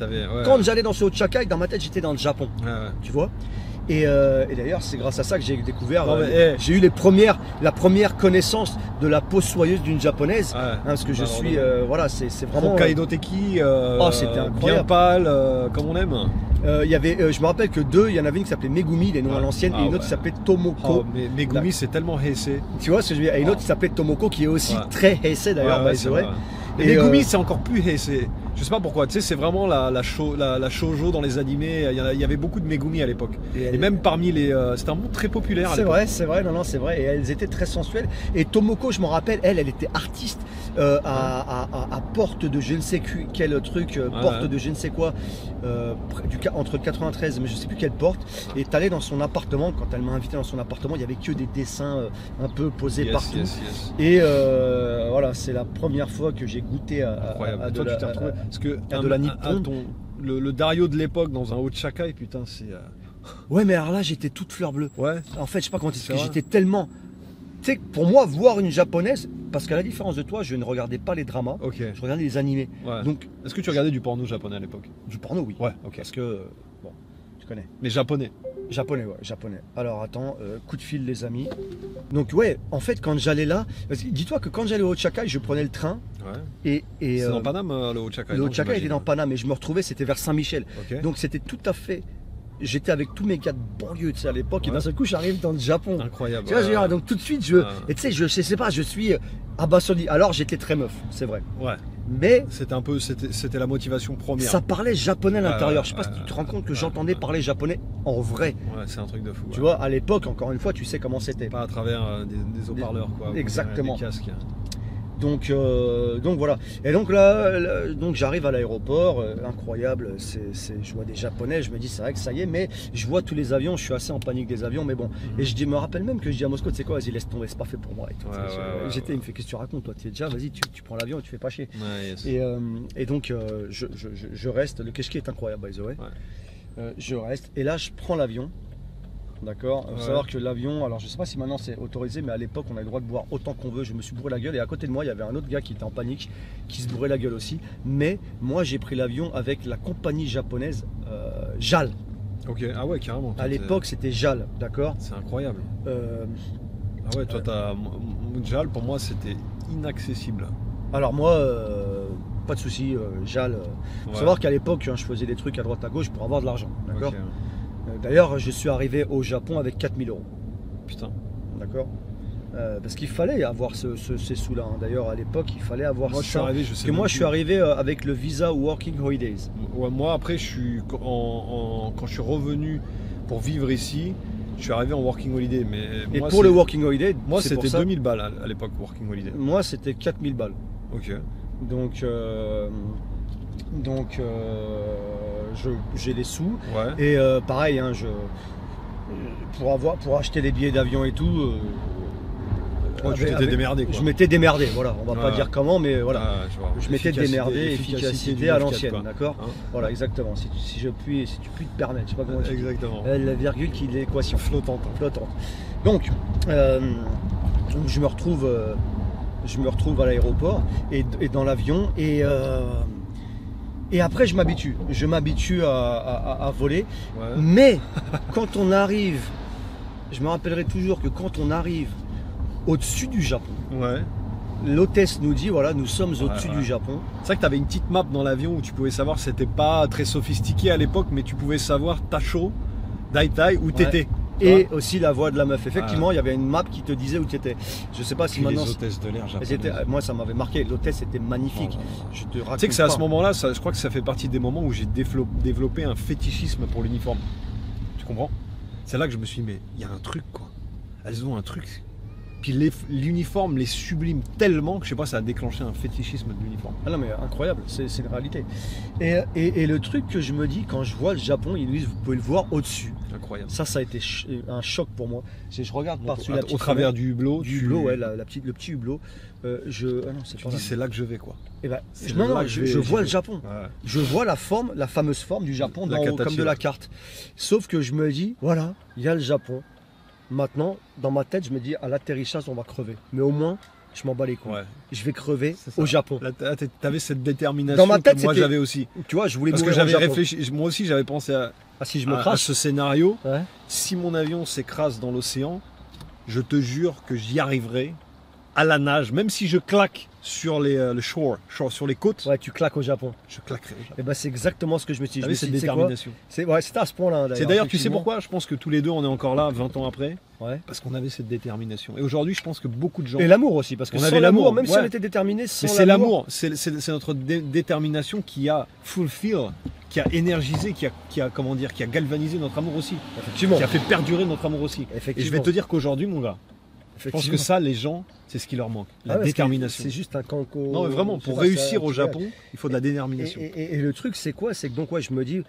quand j'allais dans ce Ochakai, dans ma tête, j'étais dans le Japon, tu vois. Et d'ailleurs, c'est grâce à ça que j'ai découvert, Non, mais, j'ai eu la première connaissance de la peau soyeuse d'une japonaise, parce que je Alors, suis, voilà, c'est vraiment. Hokkaido Teki, Oh, c'était incroyable. bien pâle, comme on aime. Il y avait, je me rappelle que deux, il y en avait une qui s'appelait Megumi, les noms Ah. à l'ancienne, Ah et une autre ouais. qui s'appelait Tomoko. Oh, mais Megumi, c'est tellement Heisei. Tu vois ce que je veux dire? Et une autre qui s'appelait Tomoko, qui est aussi Ouais. très Heisei d'ailleurs, Ouais, by c'est the way. vrai. Et, Et Megumi, c'est encore plus Heisei. Je sais pas pourquoi, tu sais, c'est vraiment la shoujo dans les animés. Il y avait beaucoup de Megumi à l'époque. Et même parmi les. C'était un monde très populaire à l'époque. C'est vrai, non, c'est vrai. Et elles étaient très sensuelles. Et Tomoko, je m'en rappelle, elle était artiste. à porte de je ne sais quel truc, porte ouais. de je ne sais quoi, entre le 93, mais je sais plus quelle porte. Et t'allais dans son appartement, quand elle m'a invité dans son appartement, il y avait que des dessins un peu posés partout. Yes, yes. Et voilà, c'est la première fois que j'ai goûté Incroyable. à de Toi, tu la, t'es retrouvé. Parce que à de la Nippon. Le Dario de l'époque dans un Ochakai, putain, c'est. Ouais, mais alors là, j'étais toute fleur bleue. Ouais. En fait, je sais pas comment C'est t'expliquer, vrai. j'étais tellement. Tu sais, pour moi, voir une japonaise, parce qu'à la différence de toi, je ne regardais pas les dramas, Ok. je regardais les animés. Ouais. Donc, Est-ce que tu regardais du porno japonais à l'époque? du porno, oui. Ouais, ok. Parce que, bon, tu connais. Mais japonais. Japonais, ouais, japonais. Alors attends, coup de fil, les amis. Donc, ouais, en fait, quand j'allais là, parce que dis-toi que quand j'allais au Ochakai, je prenais le train Ouais. et C'est dans Paname, le Ochakai. le non, Ochakai était j'imagine. dans Paname et je me retrouvais, c'était vers Saint-Michel. Ok. Donc, c'était tout à fait. J'étais avec tous mes gars de banlieue, tu sais, à l'époque, et Ouais. d'un seul coup, j'arrive dans le Japon. Incroyable. Tu vois, je veux dire, donc tout de suite, et tu sais, je sais pas, je suis abasourdi. Alors, j'étais très meuf, c'est vrai. Ouais. Mais C'était un peu, c'était la motivation première. ça parlait japonais à l'intérieur. Je sais pas ouais, si tu te rends compte que ouais, j'entendais ouais. parler japonais en vrai. Ouais, c'est un truc de fou. Tu ouais. vois, à l'époque, encore une fois, tu sais comment c'était. Pas à travers des haut-parleurs, quoi. Exactement. Des casques. Donc voilà. Et donc là, donc j'arrive à l'aéroport, incroyable. Je vois des Japonais, je me dis c'est vrai que ça y est, mais je vois tous les avions, je suis assez en panique des avions, mais bon. Et je me rappelle même que je dis à Moscou, tu sais quoi, vas-y laisse tomber, c'est pas fait pour moi. Et tout, Ouais, tu sais, ouais, J'étais, ouais. il me fait qu'est-ce que tu racontes toi, tu es déjà, vas-y, tu prends l'avion et tu fais pas chier. Ouais, yes. Et donc je reste, le Keshki est incroyable by the way. Je reste et là je prends l'avion. D'accord. Il faut Ouais. savoir que l'avion, alors je sais pas si maintenant c'est autorisé, mais à l'époque on a le droit de boire autant qu'on veut. Je me suis bourré la gueule et à côté de moi il y avait un autre gars qui était en panique, qui se bourrait la gueule aussi. Mais moi j'ai pris l'avion avec la compagnie japonaise JAL. Ok, ah ouais, carrément. À l'époque c'était JAL, d'accord. C'est incroyable. Euh, Ah ouais, toi, JAL, pour moi, c'était inaccessible. alors moi, pas de souci, JAL. Faut Ouais. savoir qu'à l'époque hein, je faisais des trucs à droite à gauche pour avoir de l'argent, d'accord. Ok. D'ailleurs je suis arrivé au Japon avec 4000 €. Putain. D'accord. Parce qu'il fallait avoir ces sous-là. hein. D'ailleurs, à l'époque, il fallait avoir Moi, ça. je suis arrivé, je sais Parce que même moi, plus. je suis arrivé avec le visa Working Holidays. Ouais, moi, après, quand je suis revenu pour vivre ici, je suis arrivé en working holiday. Mais Et moi, pour le Working Holiday, moi, c'est pour c'était ça, 2000 balles à l'époque, working holiday. moi, c'était 4000 balles. Ok. Donc, j'ai les sous. Ouais. Et pareil, hein, pour acheter les billets d'avion et tout. Oh, tu t'étais démerdé, quoi. Je m'étais démerdé, voilà. On va pas Ouais. dire comment, mais voilà. Ah, je vois. Je m'étais démerdé, efficacité à l'ancienne, quoi. d'accord. Hein. Voilà, exactement. Si tu puis te permettre, je sais pas comment dire. Exactement. La virgule qui est l'équation Flottante. flottante. Donc, je me retrouve à l'aéroport et dans l'avion et après je m'habitue à voler. Ouais. Mais quand on arrive, je me rappellerai toujours que quand on arrive au-dessus du Japon, Ouais. l'hôtesse nous dit voilà, nous sommes au-dessus ouais. du Japon. C'est vrai que tu avais une petite map dans l'avion où tu pouvais savoir, c'était pas très sophistiqué à l'époque, mais tu pouvais savoir Tacho, Daitai, où t'étais. Et aussi la voix de la meuf. Effectivement, il y avait une map qui te disait où tu étais. Je sais pas si Puis maintenant. les hôtesses de l'air Elles japonaises. étaient- moi, ça m'avait marqué. L'hôtesse était magnifique. Oh là là. Je te raconte. Tu sais que c'est à pas. ce moment-là, je crois que ça fait partie des moments où j'ai développé un fétichisme pour l'uniforme. Tu comprends? C'est là que je me suis dit, mais il y a un truc, quoi. Elles ont un truc. Puis l'uniforme les sublime tellement que je sais pas, ça a déclenché un fétichisme de l'uniforme. Ah non, mais incroyable, c'est une réalité. Et le truc que je me dis quand je vois le Japon, ils nous disent vous pouvez le voir au-dessus. Incroyable. Ça a été un choc pour moi. Je regarde par-dessus la petite Au travers fenêtre, du hublot, du hublot, ouais, le petit hublot. Ah non, c'est tu pas dis là. c'est là que je vais, quoi. Eh ben, c'est non, là non, que je j'y vois vais. le Japon. Ouais. Je vois la forme, la fameuse forme du Japon La d'en haut, Katachi, comme de la là. carte. Sauf que je me dis, voilà, il y a le Japon. Maintenant, dans ma tête, je me dis, à l'atterrissage, on va crever. Mais au moins, je m'en bats les couilles. Ouais. Je vais crever C'est ça. au Japon. Là, t'avais cette détermination Dans ma tête, que moi c'était- j'avais aussi. Tu vois, je voulais Parce que mourir au j'avais Japon. réfléchi, moi aussi j'avais pensé Ah, si je me à crache ce scénario. ouais. Si mon avion s'écrase dans l'océan, je te jure que j'y arriverai à la nage, même si je claque sur le shore, sur les côtes, Ouais, tu claques au Japon. je claquerai. Et ben c'est exactement ce que je me suis dit. Je T'avais me suis cette dit, c'est quoi détermination. C'était à ce point-là. C'est d'ailleurs, tu sais effectivement. pourquoi? Je pense que tous les deux on est encore là 20 ans après, Ouais. parce qu'on avait cette détermination. Et aujourd'hui, je pense que beaucoup de gens. Et l'amour aussi, parce que On sans avait l'amour, l'amour, même si ouais. on était déterminé, sans Mais c'est l'amour, c'est notre détermination qui a fulfill, qui a énergisé, qui a comment dire, qui a galvanisé notre amour aussi, Effectivement. qui a fait perdurer notre amour aussi. Et je Effectivement. vais te dire qu'aujourd'hui, mon gars, Je pense que ça, les gens, c'est ce qui leur manque. La Ah ouais, parce que détermination. C'est juste un canco. Non, mais vraiment, je sais pour pas, réussir ça, au tu vois. Japon, il faut de la détermination. Et le truc, c'est quoi? C'est que donc, ouais, je me dis,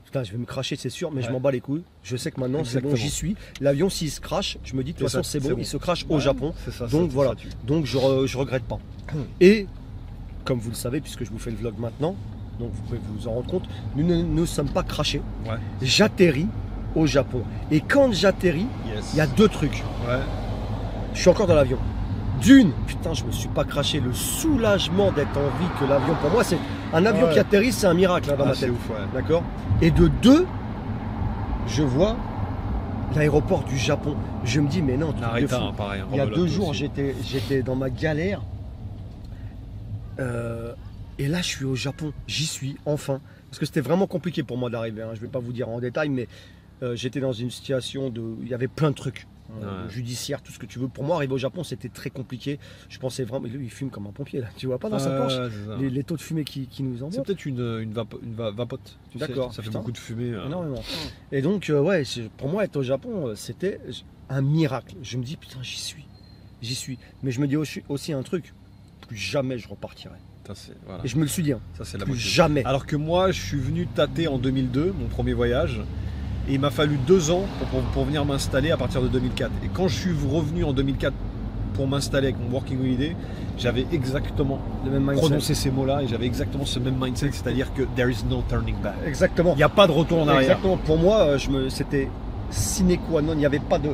putain, je vais me cracher, c'est sûr, mais je Ouais. m'en bats les couilles. Je sais que maintenant, c'est bon, Exactement. j'y suis. L'avion, s'il se crache, je me dis, de toute C'est façon, ça, c'est c'est bon, bon. il se crache au Ouais, Japon. c'est ça, Donc ça, voilà. ça tue. Donc je regrette pas. Et comme vous le savez, puisque je vous fais le vlog maintenant, donc vous pouvez vous en rendre compte, nous ne sommes pas crachés. Ouais. J'atterris au Japon. Et quand j'atterris, Yes. il y a deux trucs. Ouais. Je suis encore dans l'avion. D'une, putain, je me suis pas craché. Le soulagement d'être en vie que l'avion, pour moi, c'est un avion Ouais. qui atterrit, c'est un miracle hein, dans Ah, ma c'est tête. ouf, ouais. D'accord. Et de deux, je vois l'aéroport du Japon. Je me dis, mais non, truc de Narita, fou. hein, pareil. Il y a rebelote 2 jours, aussi. j'étais dans ma galère. Et là, je suis au Japon. J'y suis, enfin. Parce que c'était vraiment compliqué pour moi d'arriver. Hein. Je ne vais pas vous dire en détail, mais j'étais dans une situation de. Il y avait plein de trucs. Ouais. Judiciaire, tout ce que tu veux. Pour moi, arriver au Japon, c'était très compliqué. Je pensais vraiment. Mais lui, il fume comme un pompier, là. Tu vois pas dans sa planche c'est ça. les taux de fumée qui nous C'est envoient. peut-être une vapote. Tu sais, D'accord, ça fait putain. beaucoup de fumée. Énormément. Et donc, ouais, pour moi, être au Japon, c'était un miracle. Je me dis, putain, j'y suis. J'y suis. Mais je me dis aussi un truc. Plus jamais je repartirai. Ça, c'est voilà. Et je me le suis dit. Hein. Ça, c'est la Plus beauté. jamais. Alors que moi, je suis venu tâter en 2002, mon premier voyage, et il m'a fallu 2 ans pour venir m'installer à partir de 2004. Et quand je suis revenu en 2004 pour m'installer avec mon Working Holiday, j'avais exactement Le même mindset. prononcé ces mots-là et j'avais exactement ce même mindset, c'est-à-dire que there is no turning back. Exactement. Il n'y a pas de retour en arrière. Exactement. Pour moi, c'était sine qua non. Il n'y avait pas de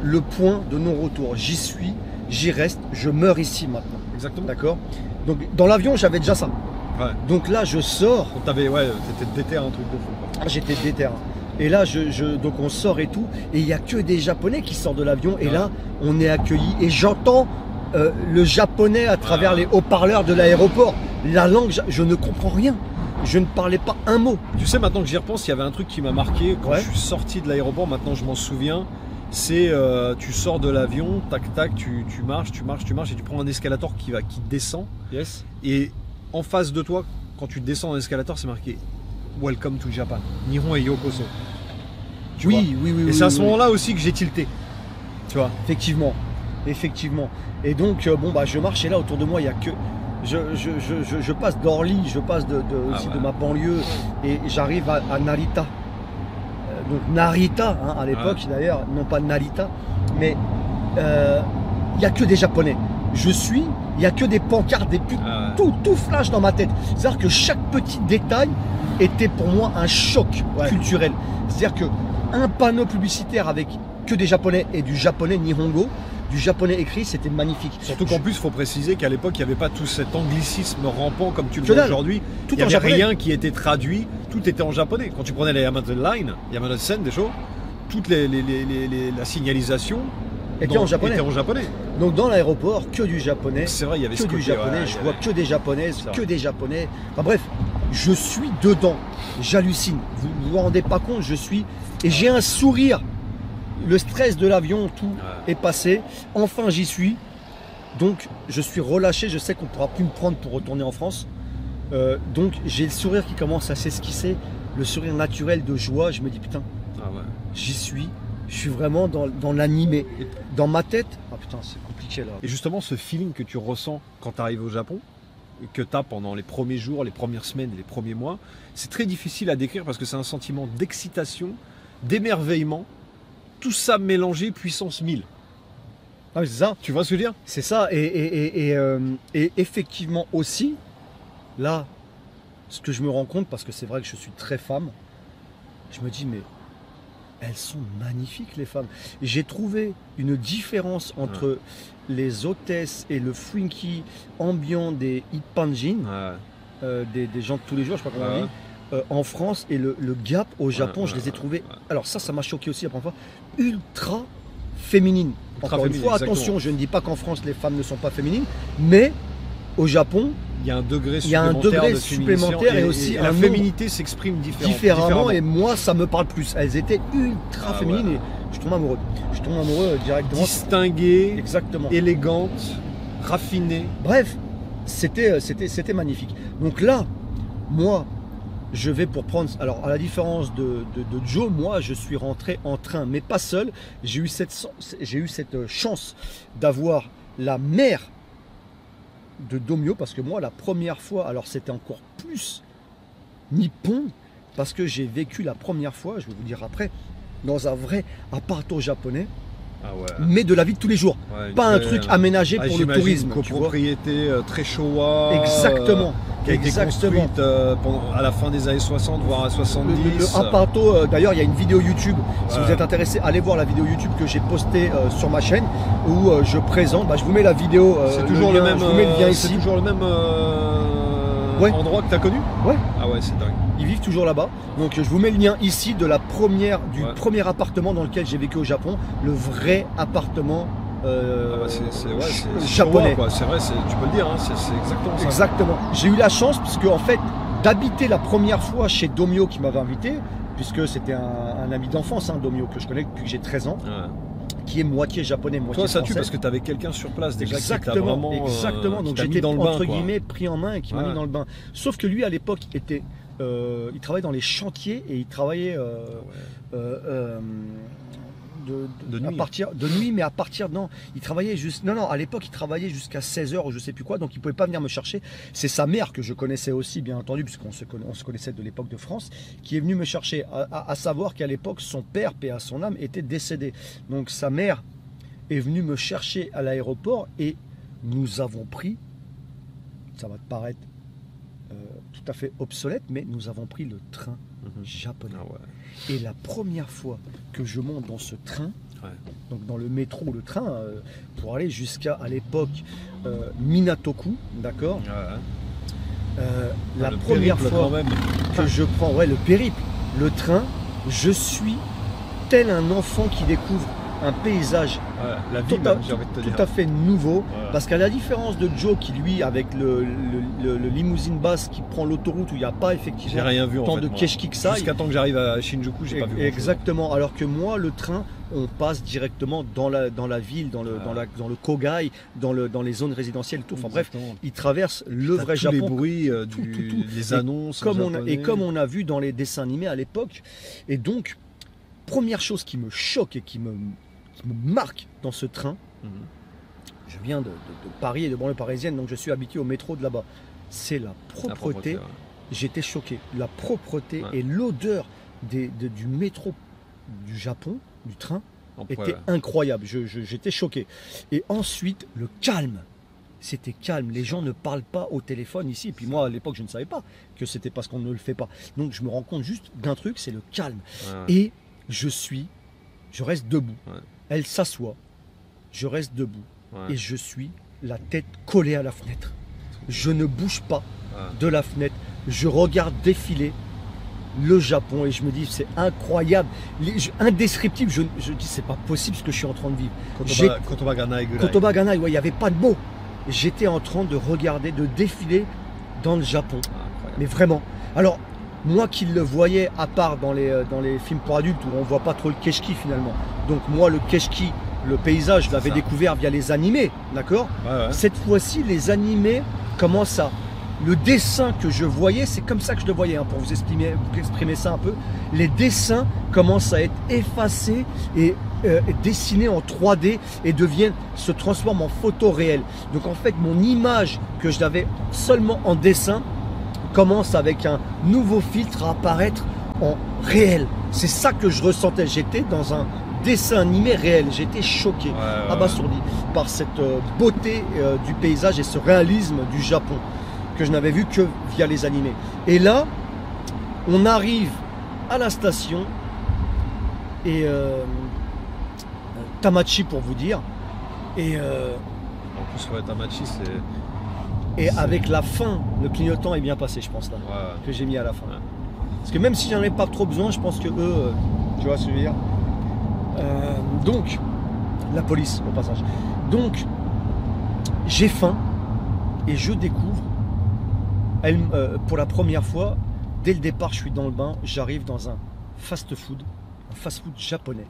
le point de non-retour. J'y suis, j'y reste, je meurs ici maintenant. Exactement. D'accord. Donc dans l'avion, j'avais déjà ça. Ouais. Donc là, je sors. Donc t'avais, ouais, t'étais déter un truc de fou. quoi. J'étais déter. Et là, donc on sort et tout. Et il n'y a que des Japonais qui sortent de l'avion. Et Ouais. là, on est accueillis. Et j'entends le japonais à travers Ouais. les haut-parleurs de l'aéroport. La langue, je ne comprends rien. Je ne parlais pas un mot. Tu sais, maintenant que j'y repense, il y avait un truc qui m'a marqué quand Ouais. je suis sorti de l'aéroport, maintenant je m'en souviens. C'est tu sors de l'avion, tac tac, tu marches et tu prends un escalator qui descend. Yes. Et en face de toi, quand tu descends dans l'escalator, c'est marqué Welcome to Japan. Nihon et Yokoso. Tu vois. Oui. Et c'est à ce moment-là aussi que j'ai tilté. Tu vois. Effectivement. Et donc, bon, bah, je marche et là, autour de moi, il n'y a que. Je passe d'Orly, je passe aussi ouais. de ma banlieue et j'arrive à Narita. Donc Narita, hein, à l'époque d'ailleurs, non pas Narita, mais il n'y a que des Japonais. Il n'y a que des pancartes, des putes, Ah tout flash dans ma tête. C'est-à-dire que chaque petit détail était pour moi un choc culturel. C'est-à-dire que un panneau publicitaire avec que des Japonais et du japonais Nihongo, du japonais écrit, c'était magnifique. Surtout qu'en plus, il faut préciser qu'à l'époque, il n'y avait pas tout cet anglicisme rampant comme tu le Que vois dalle. aujourd'hui. Tout Il n'y en avait japonais. rien qui était traduit, tout était en japonais. Quand tu prenais la Yamato Line, Yamato Sen, des choses, toute la signalisation Était en japonais. était en japonais. Donc dans l'aéroport, que du japonais, C'est vrai, il y avait que ce du côté, japonais, ouais, je il y vois avait- que des japonaises, C'est que vrai. des japonais. Enfin bref, je suis dedans, j'hallucine. Vous vous rendez pas compte, je suis. Et j'ai un sourire. Le stress de l'avion, tout Ouais. est passé. Enfin, j'y suis. Donc, je suis relâché. Je sais qu'on ne pourra plus me prendre pour retourner en France. Donc, j'ai le sourire qui commence à s'esquisser. Le sourire naturel de joie. Je me dis, putain, Ah ouais. j'y suis. Je suis vraiment dans l'animé. Dans ma tête, ah putain, c'est compliqué là. Et justement, ce feeling que tu ressens quand tu arrives au Japon, et que tu as pendant les premiers jours, les premières semaines et les premiers mois, c'est très difficile à décrire parce que c'est un sentiment d'excitation, d'émerveillement, tout ça mélangé puissance 1000. Ah oui, c'est ça. Tu vois ce que je veux dire? C'est ça. Et effectivement aussi, là, ce que je me rends compte, parce que c'est vrai que je suis très femme, je me dis, mais elles sont magnifiques les femmes. Et j'ai trouvé une différence entre les hôtesses et le funky ambiant des Ippanjin, des gens de tous les jours, je sais pas comment on dit, en France, et le gap au Japon, je les ai trouvés. Alors ça m'a choqué aussi la première fois, ultra féminines. Ultra Encore une féminines, fois, exactement. attention, je ne dis pas qu'en France les femmes ne sont pas féminines, mais au Japon, Il y a un degré Il y a un supplémentaire, degré de supplémentaire et aussi et un la nombre féminité s'exprime différemment, et moi ça me parle plus. Elles étaient ultra Ah, féminines ouais. et je tombe amoureux. Je tombe amoureux directement. distinguée, Exactement. élégante, raffinée. Bref, c'était magnifique. Donc là, moi, je vais pour prendre... Alors, à la différence de Joe, moi, je suis rentré en train, mais pas seul. J'ai eu cette chance d'avoir la mère de Domio, parce que moi, la première fois, alors c'était encore plus nippon, parce que j'ai vécu la première fois, je vais vous dire après, dans un vrai appartement japonais, mais de la vie de tous les jours. Pas un truc aménagé pour le tourisme. Une copropriété très Showa. Exactement. Qui a été construite à la fin des années 60, voire à 70. Le appartement, d'ailleurs, il y a une vidéo YouTube. Si vous êtes intéressé, allez voir la vidéo YouTube que j'ai postée sur ma chaîne où je présente. Je vous mets la vidéo. C'est toujours le même. Je vous mets le lien ici. C'est toujours le même endroit que tu as connu. Ouais. Ah ouais, c'est dingue. Ils vivent toujours là-bas. Donc je vous mets le lien ici de du premier appartement dans lequel j'ai vécu au Japon. Le vrai appartement japonais. C'est vrai, tu peux le dire, hein, c'est exactement ça. Exactement. J'ai eu la chance, puisque en fait, d'habiter la première fois chez Domio qui m'avait invité, puisque c'était un ami d'enfance, Domio, que je connais depuis que j'ai 13 ans. Qui est moitié japonais, moitié français. Toi, ça tue parce que tu avais quelqu'un sur place déjà. Exactement, exactement. Donc j'étais entre guillemets pris en main et qui m'a mis dans le bain. Sauf que lui, à l'époque, il travaillait dans les chantiers et il travaillait de nuit, mais à partir il travaillait à l'époque il travaillait jusqu'à 16h ou je sais plus quoi, donc il pouvait pas venir me chercher. C'est sa mère que je connaissais aussi, bien entendu, puisqu'on se connaissait de l'époque de France, qui est venue me chercher, à savoir qu'à l'époque son père, paix à son âme, était décédé. Donc sa mère est venue me chercher à l'aéroport et nous avons pris, ça va te paraître tout à fait obsolète, mais nous avons pris le train japonais. Et la première fois que je monte dans ce train, donc dans le métro ou le train, pour aller jusqu'à l'époque Minatoku, d'accord, la première fois que je prends le périple, le train, je suis tel un enfant qui découvre un paysage la ville, tout à fait nouveau, parce qu'à la différence de Joe qui lui avec le limousine basse qui prend l'autoroute où il n'y a pas effectivement rien vu, tant de keshki que ça, jusqu'à temps que j'arrive à Shinjuku, j'ai pas vu exactement, alors que moi le train on passe directement dans la ville, dans le Kogai, dans les zones résidentielles, tout. Enfin bref, il traverse le vrai Japon. Les bruits, les annonces, comme on a vu dans les dessins animés à l'époque. Et donc première chose qui me choque et qui me marque dans ce train, je viens de Paris et de banlieue parisienne, donc je suis habitué au métro de là-bas. C'est la propreté. J'étais choqué. La propreté et l'odeur du métro du Japon, du train, était incroyable. J'étais choqué. Et ensuite, le calme. C'était calme. Les gens ne parlent pas au téléphone ici. Et puis moi, à l'époque, je ne savais pas que c'était parce qu'on ne le fait pas. Donc je me rends compte juste d'un truc, c'est le calme. Et je reste debout. Elle s'assoit, je reste debout et je suis la tête collée à la fenêtre. Je ne bouge pas de la fenêtre. Je regarde défiler le Japon et je me dis c'est incroyable, indescriptible. Je dis c'est pas possible ce que je suis en train de vivre. Kotoba Ganai, il n'y avait pas de mots. J'étais en train de regarder, de défiler dans le Japon. Mais vraiment. Alors, moi qui le voyais, à part dans les films pour adultes où on voit pas trop le keshki finalement. Donc moi le keshki, le paysage, je l'avais découvert via les animés, d'accord. Cette fois-ci, les animés commencent à... Le dessin que je voyais, c'est comme ça que je le voyais, pour vous exprimer ça un peu. Les dessins commencent à être effacés et dessinés en 3D et se transforment en photo réelle. Donc en fait, mon image que je l'avais seulement en dessin commence avec un nouveau filtre à apparaître en réel. C'est ça que je ressentais. J'étais dans un dessin animé réel. J'étais choqué, abasourdi par cette beauté du paysage et ce réalisme du Japon que je n'avais vu que via les animés. Et là, on arrive à la station et Tamachi pour vous dire. Et en plus, Tamachi, c'est... Et avec la fin, le clignotant est bien passé, je pense, là, que j'ai mis à la fin. Parce que même si j'en ai pas trop besoin, je pense que eux, tu vois ce que je veux dire. Donc, la police, au passage. Donc, j'ai faim et je découvre, pour la première fois, dès le départ, je suis dans le bain, j'arrive dans un fast-food japonais.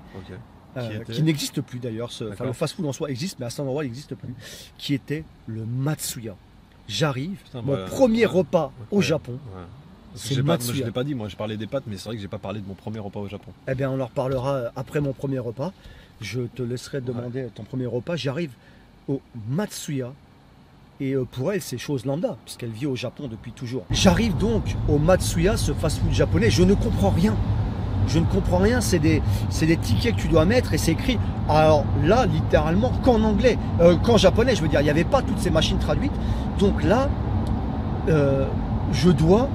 Qui n'existe plus d'ailleurs. Le fast-food en soi existe, mais à cet endroit, il n'existe plus. Qui était le Matsuya. J'arrive, mon premier repas au Japon, C'est Je Matsuya. l'ai pas dit, moi je parlais des pâtes, mais c'est vrai que j'ai pas parlé de mon premier repas au Japon. Eh bien, on en reparlera après mon premier repas. Je te laisserai demander ton premier repas. J'arrive au Matsuya. Et pour elle, c'est chose lambda, puisqu'elle vit au Japon depuis toujours. J'arrive donc au Matsuya, ce fast-food japonais. Je ne comprends rien. Je ne comprends rien. C'est des tickets que tu dois mettre et c'est écrit. Alors là, littéralement, qu'en anglais, qu'en japonais, je veux dire. Il n'y avait pas toutes ces machines traduites. Donc là, je dois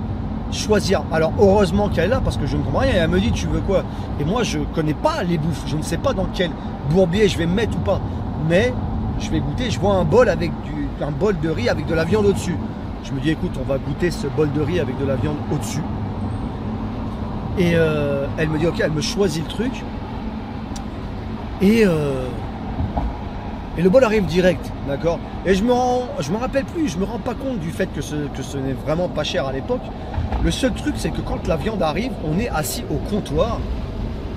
choisir. Alors heureusement qu'elle est là parce que je ne comprends rien. Et elle me dit tu veux quoi? Et moi je connais pas les bouffes. Je ne sais pas dans quel bourbier je vais me mettre ou pas. Mais je vais goûter. Je vois un bol avec un bol de riz avec de la viande au-dessus. Je me dis écoute on va goûter ce bol de riz avec de la viande au-dessus. Et elle me dit ok, elle me choisit le truc. Et le bol arrive direct, d'accord. Et je me rappelle plus, je me rends pas compte du fait que ce n'est vraiment pas cher à l'époque. Le seul truc, c'est que quand la viande arrive, on est assis au comptoir,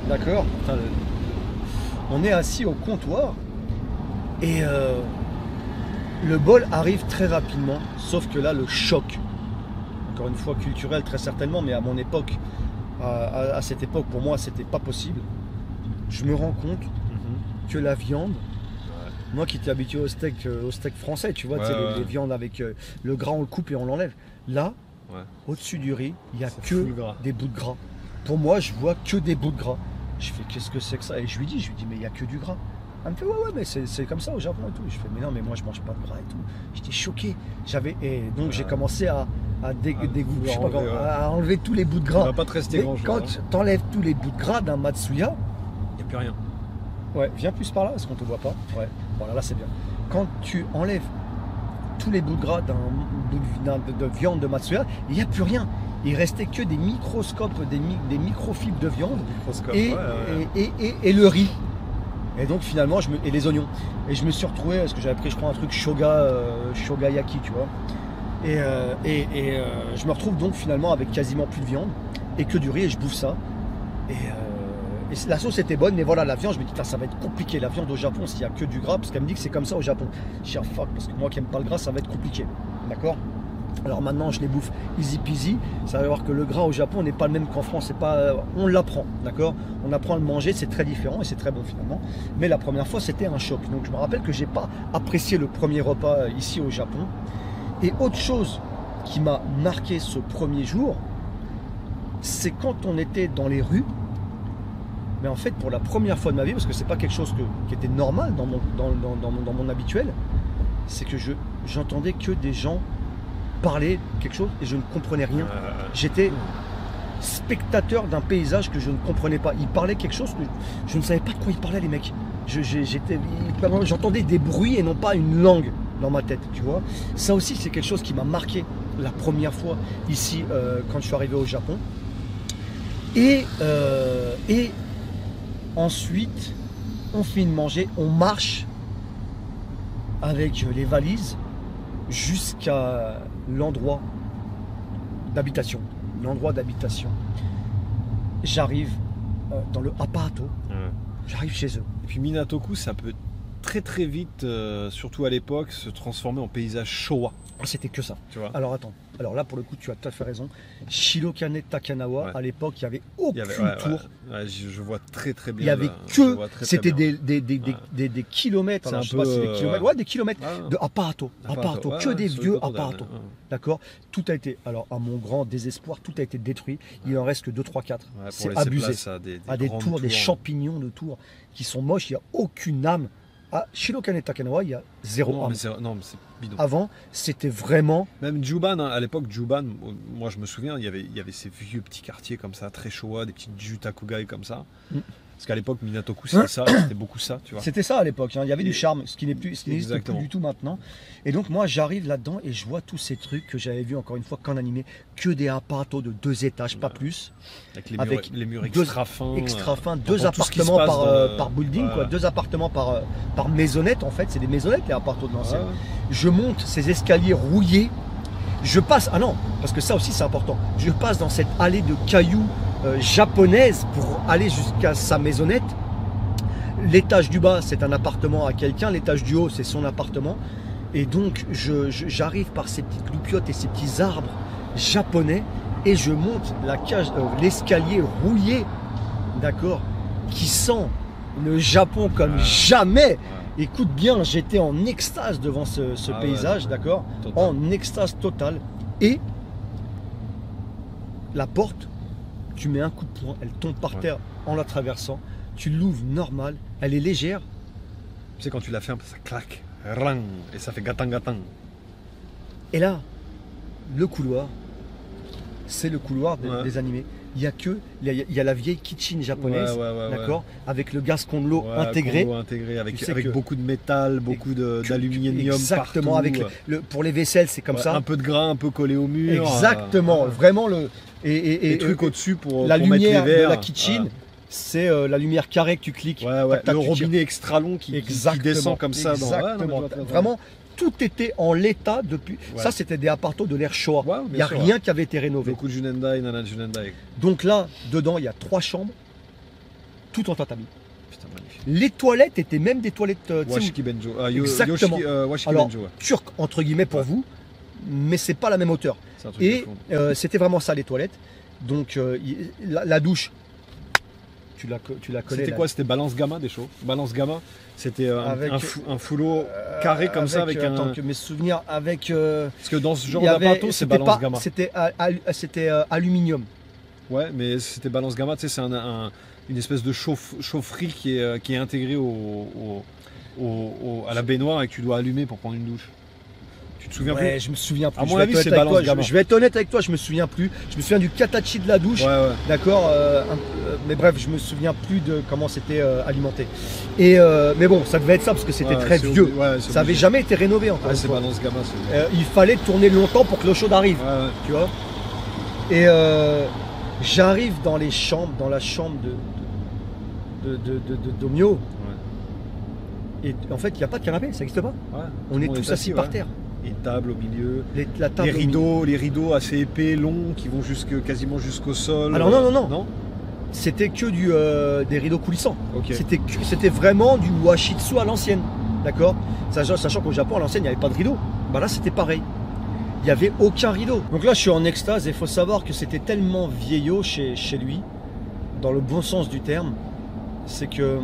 d'accord. On est assis au comptoir et le bol arrive très rapidement. Sauf que là, le choc, encore une fois culturel très certainement, mais à mon époque, à cette époque, pour moi, c'était pas possible. Je me rends compte que la viande. Moi qui étais habitué au steak français, tu vois, les viandes avec le gras, on le coupe et on l'enlève. Là, au-dessus du riz, il n'y a que des bouts de gras. Pour moi, je vois que des bouts de gras. Je fais, qu'est-ce que c'est que ça? Et je lui dis, mais il n'y a que du gras. Elle me fait, ouais, mais c'est comme ça au Japon et tout. Je fais, mais non, mais moi, je mange pas de gras et tout. J'étais choqué. Et donc, j'ai commencé à enlever tous les bouts de gras. Ça va pas te rester grand-chose. Quand tu enlèves tous les bouts de gras d'un Matsuya, il n'y a plus rien. Ouais, viens plus par là, parce qu'on te voit pas. Ouais, voilà, là c'est bien. Quand tu enlèves tous les bouts de gras de viande de Matsuya, il n'y a plus rien. Il restait que des microscopes, des microfibres de viande et le riz. Et donc finalement, et les oignons. Et je me suis retrouvé, parce que j'avais pris, je crois, un truc shogayaki, tu vois. Et je me retrouve donc finalement avec quasiment plus de viande et que du riz, et je bouffe ça. Et la sauce était bonne, mais voilà, la viande, je me dis, ça va être compliqué. La viande au Japon, s'il n'y a que du gras, parce qu'elle me dit que c'est comme ça au Japon. Je dis, fuck, parce que moi qui n'aime pas le gras, ça va être compliqué. D'accord? Alors maintenant, je les bouffe easy peasy. Ça veut dire que le gras au Japon n'est pas le même qu'en France. On l'apprend, d'accord? On apprend à le manger, c'est très différent et c'est très bon finalement. Mais la première fois, c'était un choc. Donc je me rappelle que j'ai pas apprécié le premier repas ici au Japon. Et autre chose qui m'a marqué ce premier jour, c'est quand on était dans les rues. Mais en fait, pour la première fois de ma vie, parce que c'est pas quelque chose qui était normal dans mon habituel, c'est que j'entendais que des gens parler quelque chose et je ne comprenais rien. J'étais spectateur d'un paysage que je ne comprenais pas. Ils parlaient quelque chose que je ne savais pas de quoi ils parlaient, les mecs. J'entendais des bruits et non pas une langue dans ma tête, tu vois. Ça aussi, c'est quelque chose qui m'a marqué la première fois ici quand je suis arrivé au Japon. Et ensuite, on finit de manger, on marche avec les valises jusqu'à l'endroit d'habitation. J'arrive dans le aparato, j'arrive chez eux. Et puis Minatoku, ça peut très très vite, surtout à l'époque, se transformer en paysage Showa. C'était que ça. Tu vois. Alors attends, alors là pour le coup tu as tout à fait raison. Shirokane Takanawa, à l'époque il n'y avait aucune tour. Je vois très très bien. Il n'y avait que, c'était des kilomètres, alors, je sais pas si des kilomètres, des kilomètres de aparato, que des vieux aparato. D'accord. Tout a été, alors à mon grand désespoir, tout a été détruit. Il en reste que 2, 3, 4. C'est abusé. Des tours, des champignons de tours qui sont moches, il n'y a aucune âme. À Shirokane Takanawa, il y a zéro âme. Non, mais c'est bidon. Avant, c'était vraiment... Même Juban, à l'époque, Juban, moi je me souviens, il y avait ces vieux petits quartiers comme ça, très Showa, des petites jutakugai comme ça. Parce qu'à l'époque, Minatoku, c'était ça, c'était beaucoup ça, tu vois. C'était ça à l'époque, il y avait du charme, ce qui n'existe plus du tout maintenant. Et donc moi, j'arrive là-dedans et je vois tous ces trucs que j'avais vus encore une fois qu'en animé, que des appartements de 2 étages, pas plus. Avec les murs extra fins. 2 appartements par building, quoi, 2 appartements par maisonnette en fait, c'est des maisonnettes les appartements de l'ancien. Je monte ces escaliers rouillés, je passe, parce que ça aussi c'est important, je passe dans cette allée de cailloux japonaise pour aller jusqu'à sa maisonnette. L'étage du bas c'est un appartement à quelqu'un, l'étage du haut c'est son appartement. Et donc j'arrive par ces petites loupiottes et ces petits arbres japonais et je monte la cage, l'escalier rouillé, d'accord, qui sent le Japon comme jamais. Écoute bien, j'étais en extase devant ce paysage, d'accord, en extase totale. Et la porte, tu mets un coup de poing, elle tombe par terre en la traversant, tu l'ouvres normal, elle est légère. Tu sais, quand tu la fermes, ça claque, rang, et ça fait gatang. Et là, le couloir, c'est le couloir des animés. Il y a la vieille kitchen japonaise, d'accord, avec le gascon de l'eau intégré. Avec beaucoup de métal, beaucoup d'aluminium. Exactement, partout. pour les vaisselles, c'est comme ça. Un peu de gras, un peu collé au mur. Exactement, vraiment et trucs au-dessus pour la mettre les lumière verres. de la kitchen. C'est la lumière carrée que tu cliques. Le robinet extra long qui descend comme ça. Exactement. Vraiment, tout était en l'état depuis. Ça, c'était des appartements de l'ère Showa. Il n'y a rien qui avait été rénové. Beaucoup de Junendai, Nana Junendai. Donc là, dedans, il y a 3 chambres, tout en tatami. Putain, magnifique. Les toilettes étaient même des toilettes. Washiki Benjo. Exactement. Washiki Alors, Benjo. turc entre guillemets pour vous, mais c'est pas la même hauteur. Et c'était vraiment ça les toilettes. Donc la douche. Tu la connais. C'était quoi? C'était Balance Gamma des shows. Balance Gamma, c'était un foulot carré comme ça avec un. Attends, que mes souvenirs avec. Parce que dans ce genre d'appartement, c'est Balance Gamma. C'était aluminium. Ouais, mais c'était Balance Gamma. Tu sais, c'est une espèce de chaufferie qui est intégrée à la baignoire et que tu dois allumer pour prendre une douche. Tu te souviens plus? Je me souviens plus. À mon avis, c'est Balance Gamma. Je vais être honnête avec toi, je me souviens plus. Je me souviens du katachi de la douche. D'accord. Mais bref, je me souviens plus de comment c'était alimenté. Mais bon, ça devait être ça parce que c'était très vieux. Ça avait jamais été rénové encore. C'est Balance Gamma. Il fallait tourner longtemps pour que l'eau chaude arrive. Tu vois. Et j'arrive dans la chambre de Domio. Et en fait, il n'y a pas de canapé, ça n'existe pas. On est tous assis par terre. Une table au milieu, les rideaux assez épais, longs, qui vont quasiment jusqu'au sol. Alors non. C'était que des rideaux coulissants. C'était vraiment du washitsu à l'ancienne, d'accord. Sachant qu'au Japon à l'ancienne il n'y avait pas de rideau. Bah là c'était pareil. Il n'y avait aucun rideau. Donc là je suis en extase et il faut savoir que c'était tellement vieillot chez lui, dans le bon sens du terme, c'est que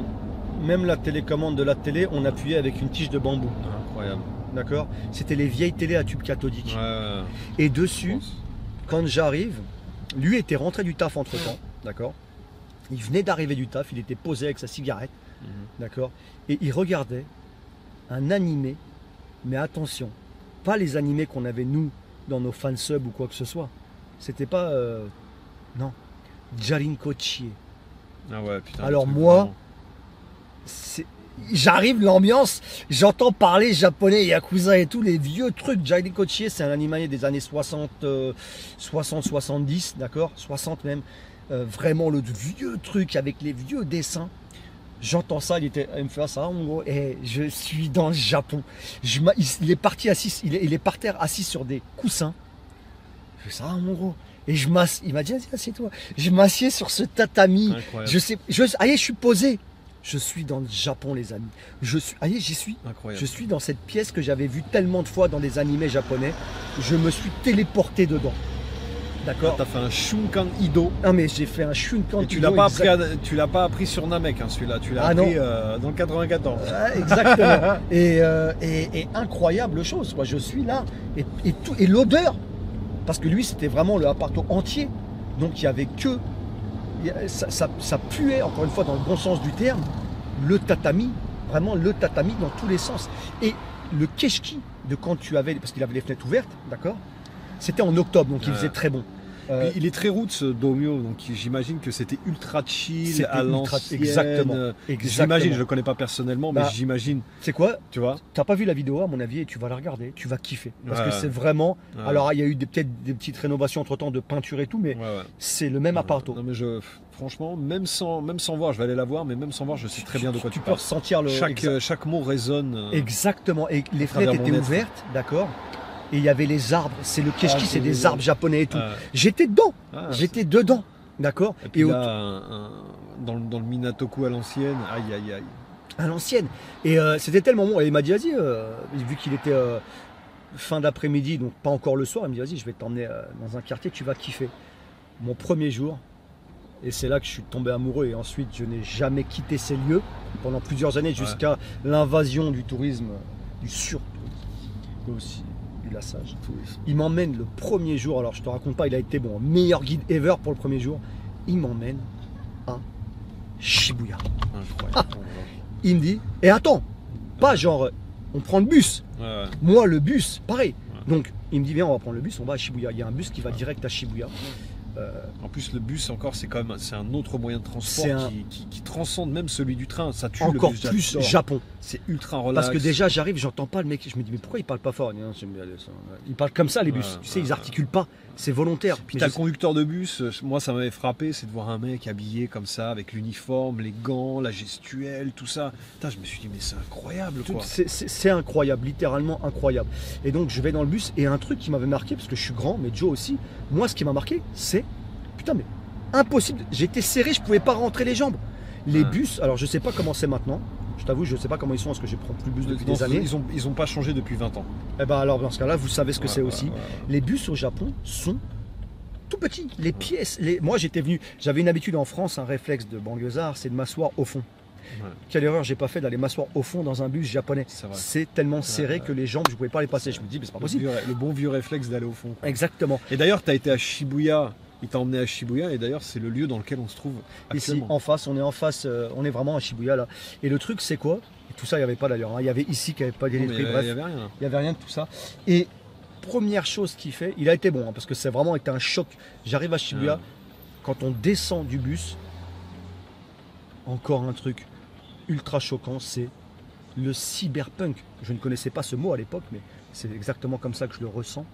même la télécommande de la télé, on appuyait avec une tige de bambou. Incroyable. D'accord. C'était les vieilles télés à tube cathodique. Et dessus, quand j'arrive, lui était rentré du taf entre temps. D'accord. Il venait d'arriver du taf, il était posé avec sa cigarette. D'accord. Et il regardait un animé, mais attention, pas les animés qu'on avait nous dans nos fansubs ou quoi que ce soit. C'était pas. Non. Jarinko Chie. Ah ouais, putain. Alors moi. J'arrive, l'ambiance, j'entends parler japonais, yakuza et tout, les vieux trucs. Jarinko Chie, c'est un animalier des années 60-70, d'accord, 60 même. Vraiment le vieux truc avec les vieux dessins. J'entends ça, il me fait ça, mon gros, et je suis dans le Japon. Il est parti assis, il est par terre assis sur des coussins. Je fais ça, mon gros. Et il m'a dit, assieds-toi. Je m'assieds sur ce tatami. Incroyable. Je suis posé. Je suis dans le Japon, les amis. J'y suis. Incroyable. Je suis dans cette pièce que j'avais vue tellement de fois dans des animés japonais. Je me suis téléporté dedans. D'accord. T'as fait un Shunkan Ido. Non mais j'ai fait un Shunkan Ido. Tu l'as pas appris sur Namek, hein, celui-là. Tu l'as appris dans le 94. Exactement. et incroyable chose. Je suis là et l'odeur. Parce que lui, c'était vraiment le appartement entier. Donc il y avait que ça puait, encore une fois, dans le bon sens du terme, le tatami, vraiment le tatami dans tous les sens. Et le keshki de quand tu avais, parce qu'il avait les fenêtres ouvertes, d'accord, c'était en octobre, donc il faisait très bon. Il est très roots, Domio, donc j'imagine que c'était ultra chill à l'ancienne. Exactement. J'imagine, je le connais pas personnellement, mais j'imagine. C'est quoi? Tu vois? T'as pas vu la vidéo à mon avis et tu vas la regarder, tu vas kiffer. Parce que c'est vraiment. Alors il y a eu peut-être des petites rénovations entre temps de peinture et tout, mais c'est le même appartement. Non mais franchement, même sans voir, je vais aller la voir, mais même sans voir, je sais très bien de quoi tu parles. Tu peux ressentir chaque mot résonne. Exactement. Et les fenêtres étaient ouvertes, d'accord. Et il y avait les arbres, c'est le keshki, c'est des arbres japonais et tout. J'étais dedans, d'accord. Et là, dans le Minatoku à l'ancienne, aïe. À l'ancienne. Et c'était tellement bon. Et il m'a dit, vas-y, vu qu'il était fin d'après-midi, donc pas encore le soir. Il me dit, vas-y, je vais t'emmener dans un quartier, tu vas kiffer. Mon premier jour, et c'est là que je suis tombé amoureux. Et ensuite, je n'ai jamais quitté ces lieux pendant plusieurs années jusqu'à l'invasion du tourisme, du surtourisme, mais aussi du lassage. Il m'emmène le premier jour, alors je te raconte pas, il a été bon, meilleur guide ever pour le premier jour. Il m'emmène à Shibuya. Incroyable. Il me dit, et attends, pas genre, on prend le bus. Ouais. Moi, le bus, pareil. Donc, il me dit, viens, on va prendre le bus, on va à Shibuya. Il y a un bus qui va direct à Shibuya. En plus, le bus, encore, c'est quand même un autre moyen de transport C'est un- qui transcende même celui du train. Ça tue Encore le bus. plus j'adore. Japon. C'est ultra relax. Parce que déjà, j'arrive, j'entends pas le mec. Je me dis, mais pourquoi il parle pas fort? Il dit, non, j'aime bien les sons. Ils parlent comme ça, les bus. Ouais, Tu sais, ouais, ils articulent pas. C'est volontaire. Puis Mais t'as je- le conducteur de bus, moi ça m'avait frappé, c'est de voir un mec habillé comme ça, avec l'uniforme, les gants, la gestuelle, tout ça. Putain, je me suis dit, mais c'est incroyable quoi. C'est incroyable, littéralement incroyable. Et donc, je vais dans le bus et un truc qui m'avait marqué, parce que je suis grand, mais Joe aussi, moi, ce qui m'a marqué, c'est, putain, mais impossible. J'étais serré, je pouvais pas rentrer les jambes. Les Ouais. bus, alors je sais pas comment c'est maintenant. Je t'avoue, je sais pas comment ils sont, parce que je prends plus le bus depuis Non, des années. ils ont pas changé depuis 20 ans. Et ben alors, dans ce cas-là, vous savez ce que c'est Ouais, aussi. ouais, ouais. Les bus au Japon sont tout petits. Les pièces, moi j'étais venu, j'avais une habitude en France, un réflexe de banlieusard, c'est de m'asseoir au fond. Ouais. Quelle erreur j'ai pas fait d'aller m'asseoir au fond dans un bus japonais. C'est vrai. C'est tellement serré ouais. que les jambes, je pouvais pas les passer. Je me dis, mais c'est pas possible. Le bon vieux réflexe d'aller au fond. quoi. Exactement. Et d'ailleurs, tu as été à Shibuya, il t'a emmené à Shibuya, et d'ailleurs, c'est le lieu dans lequel on se trouve Ici, actuellement. en face, on est vraiment à Shibuya là. Et le truc, c'est quoi? Et tout ça, il n'y avait pas d'ailleurs. hein. Il y avait ici qui n'avait pas Non, mais d'électrique. il Bref, y avait rien. il n'y avait rien de tout ça. Et première chose qu'il fait, il a été bon, hein, parce que c'est vraiment été un choc. J'arrive à Shibuya, Ouais. quand on descend du bus, encore un truc ultra choquant, c'est le cyberpunk. Je ne connaissais pas ce mot à l'époque, mais c'est exactement comme ça que je le ressens.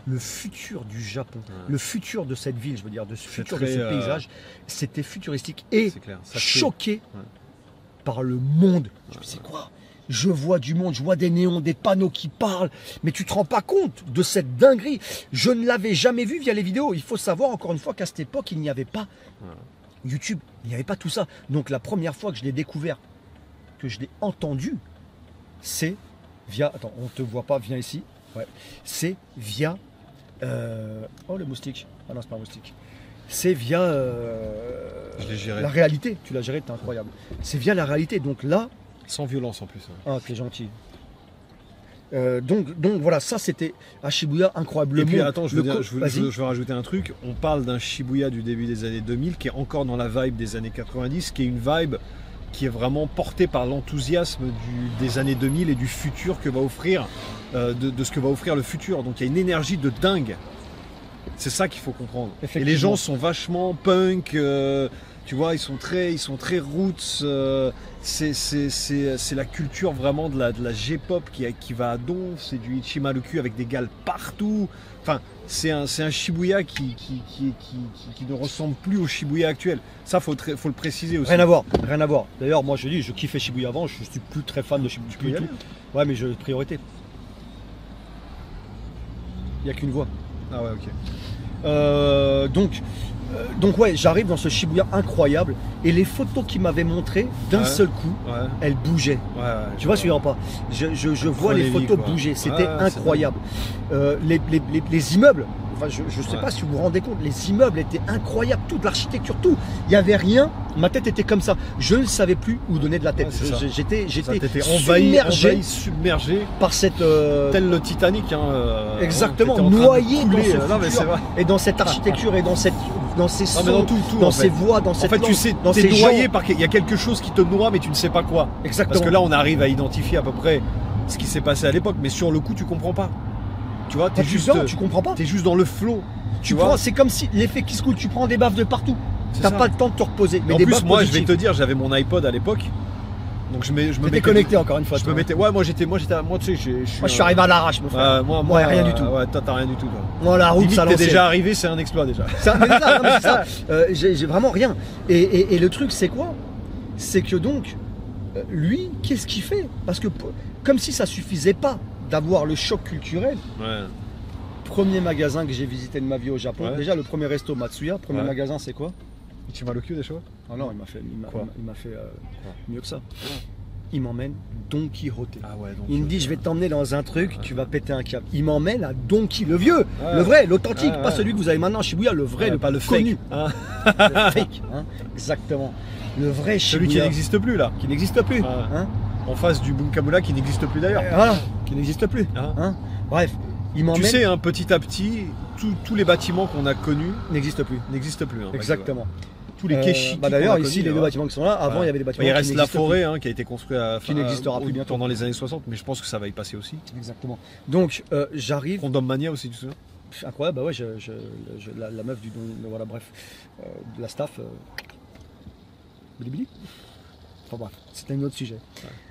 Le futur du Japon, Ouais. le futur de cette ville, je veux dire, de ce futur de très, ce paysage, c'était futuristique et C'est clair. Ça te choqué Ouais. par le monde. Je me dis, c'est quoi? Je vois du monde, je vois des néons, des panneaux qui parlent, mais tu te rends pas compte de cette dinguerie. Je ne l'avais jamais vu via les vidéos. Il faut savoir encore une fois qu'à cette époque, il n'y avait pas YouTube, il n'y avait pas tout ça. Donc la première fois que je l'ai découvert, que je l'ai entendu, c'est via... Attends, on te voit pas, viens ici. Ouais. C'est via... Oh, le moustique. Ah non, c'est pas un moustique. C'est via Je l'ai géré. la réalité. Tu l'as géré, t'es incroyable. C'est via la réalité. Donc là, Sans violence en plus. ouais. ah, t'es gentil. Donc voilà, ça c'était à Shibuya, incroyable. Et Le puis monde, attends, je le veux, dire- co- je veux- vas-y. je veux- je veux rajouter un truc. On parle d'un Shibuya du début des années 2000 qui est encore dans la vibe des années 90, qui est une vibe qui est vraiment portée par l'enthousiasme des années 2000 et du futur que va offrir, de ce que va offrir le futur. Donc il y a une énergie de dingue. C'est ça qu'il faut comprendre. Et Effectivement. les gens sont vachement punk. Tu vois, ils sont très roots. C'est la culture vraiment de la J-pop qui va à donf. C'est du Ichimaruku avec des gals partout. Enfin, c'est un Shibuya qui ne ressemble plus au Shibuya actuel. Ça, faut le préciser aussi. Rien à voir, rien à voir. D'ailleurs, moi je dis, je kiffais Shibuya avant, je suis plus très fan de Shibuya. Tu peux y aller. Ouais, mais je priorité. Il n'y a qu'une voie. Ah ouais, ok. Donc ouais, j'arrive dans ce Shibuya incroyable et les photos qu'il m'avait montrées d'un Ouais. seul coup, Ouais, elles bougeaient. ouais. Tu vois, celui-là pas. Je vois les Chronélie, photos quoi. bouger, c'était Ouais, c'est incroyable. Les immeubles, enfin, je ne sais Ouais. pas si vous vous rendez compte, les immeubles étaient incroyables, toute l'architecture, tout. Il n'y avait rien, ma tête était comme ça. Je ne savais plus où donner de la tête. Ouais, c'est ça. J'étais Ça, t'étais envahi, submergé, par cette. tel le Titanic. Hein, Exactement, t'étais en train de noyé dans couler. ce Non, mais futur, c'est vrai. et dans cette architecture et dans ces Non, sons, mais dans tout, dans en ces fait. voix, dans En cette fait, tu langue, sais, dans t'es ces noyé gens. par qu'il y a quelque chose qui te noie, mais tu ne sais pas quoi. Exactement. Parce que là, on arrive à identifier à peu près ce qui s'est passé à l'époque, mais sur le coup, tu comprends pas. Tu vois, Quand tu sors, tu comprends pas. t'es juste dans le flow. Tu vois. prends, c'est comme si l'effet qui se coule, tu prends des baffes de partout. C'est T'as ça. pas le temps de te reposer. Mais en des plus, baffes moi, je vais positives. te dire, j'avais mon iPod à l'époque, donc je me T'étais mettais connecté encore une fois. Je toi. me mettais. Ouais, moi, tu sais, moi, tu sais, Moi, je suis arrivé à l'arrache, mon frère. moi, rien du tout. Ouais, toi, t'as rien du tout. Toi. Moi, la route, Limite, ça t'es l'ancienne. déjà arrivé, c'est un exploit déjà. Mais c'est ça, non, mais c'est ça. J'ai vraiment rien. Et le truc, c'est quoi? C'est que donc, lui, qu'est-ce qu'il fait? Parce que comme si ça suffisait pas d'avoir le choc culturel. Ouais. Premier magasin que j'ai visité de ma vie au Japon. Ouais. Déjà, le premier resto Matsuya. Premier Ouais. magasin, c'est quoi? Tu m'as le cul des choses. Ah non, il m'a fait Quoi mieux que ça. il m'emmène Don Quijote. Ah ouais, donc, Il me dit, je vais t'emmener dans un truc, tu vas péter un câble. Il m'emmène à Don Quijote, le vieux, le vrai, l'authentique, pas celui que vous avez maintenant à Shibuya, le vrai, pas le connu. fake. Hein. Le fake, hein, exactement. Le vrai Celui qui Shibuya, n'existe plus là. qui n'existe plus. Hein. En face du Bunkamura qui n'existe plus d'ailleurs. Voilà, qui n'existe plus. Hein. Hein. Bref, il m'emmène. Tu sais, hein, petit à petit, tous les bâtiments qu'on a connus N'existe plus. n'existent plus. Hein, Exactement. tous les Keshiki. D'ailleurs, qu'on a ici, connus, les deux bâtiments qui sont là, avant, il y avait des bâtiments il qui reste la n'existent forêt hein, qui a été construite Qui n'existera plus bientôt. pendant les années 60, mais je pense que ça va y passer aussi. plus. Exactement. Donc, j'arrive. Condom Mania aussi, tu te souviens? Incroyable, bah ouais, la meuf du don, voilà, bref, de la staff. Bilibili. Enfin bref, c'était un autre sujet.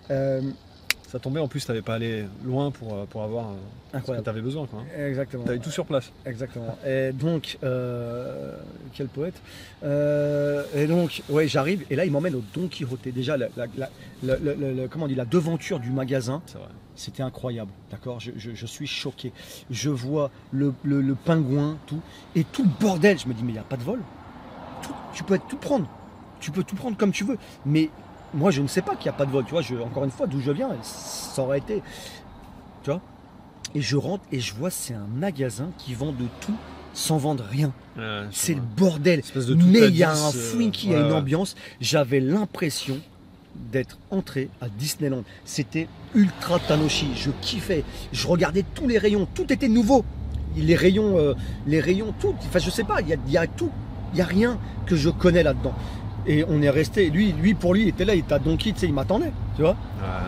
Ça tombait, en plus, tu n'avais pas allé loin pour avoir ce que Incroyable. tu avais besoin. Quoi, hein. Exactement. Tu avais tout sur place. Exactement. Et donc, quel poète. Et donc, ouais, j'arrive, et là, il m'emmène au Don Quijote. Déjà, comment on dit, la devanture du magasin, C'est vrai. c'était incroyable. D'accord, je suis choqué. Je vois le pingouin, tout, et tout le bordel. Je me dis, mais il n'y a pas de vol. Tu peux tout prendre. Tu peux tout prendre comme tu veux. Mais moi, je ne sais pas qu'il n'y a pas de vol. Tu vois, encore une fois, d'où je viens, ça aurait été. Tu vois. Et je rentre et je vois, c'est un magasin qui vend de tout sans vendre rien. C'est le bordel. Espèce de tout Mais à il y a 10, un funky, il y a ouais, une ouais. ambiance. J'avais l'impression d'être entré à Disneyland. C'était ultra Tanoshi. Je kiffais. Je regardais tous les rayons. Tout était nouveau. Les rayons, tout. Enfin, je sais pas. Il y a tout. Il n'y a rien que je connais là-dedans. Et on est resté, lui pour lui, il était là, il était à Donkey, tu sais, il m'attendait, tu vois.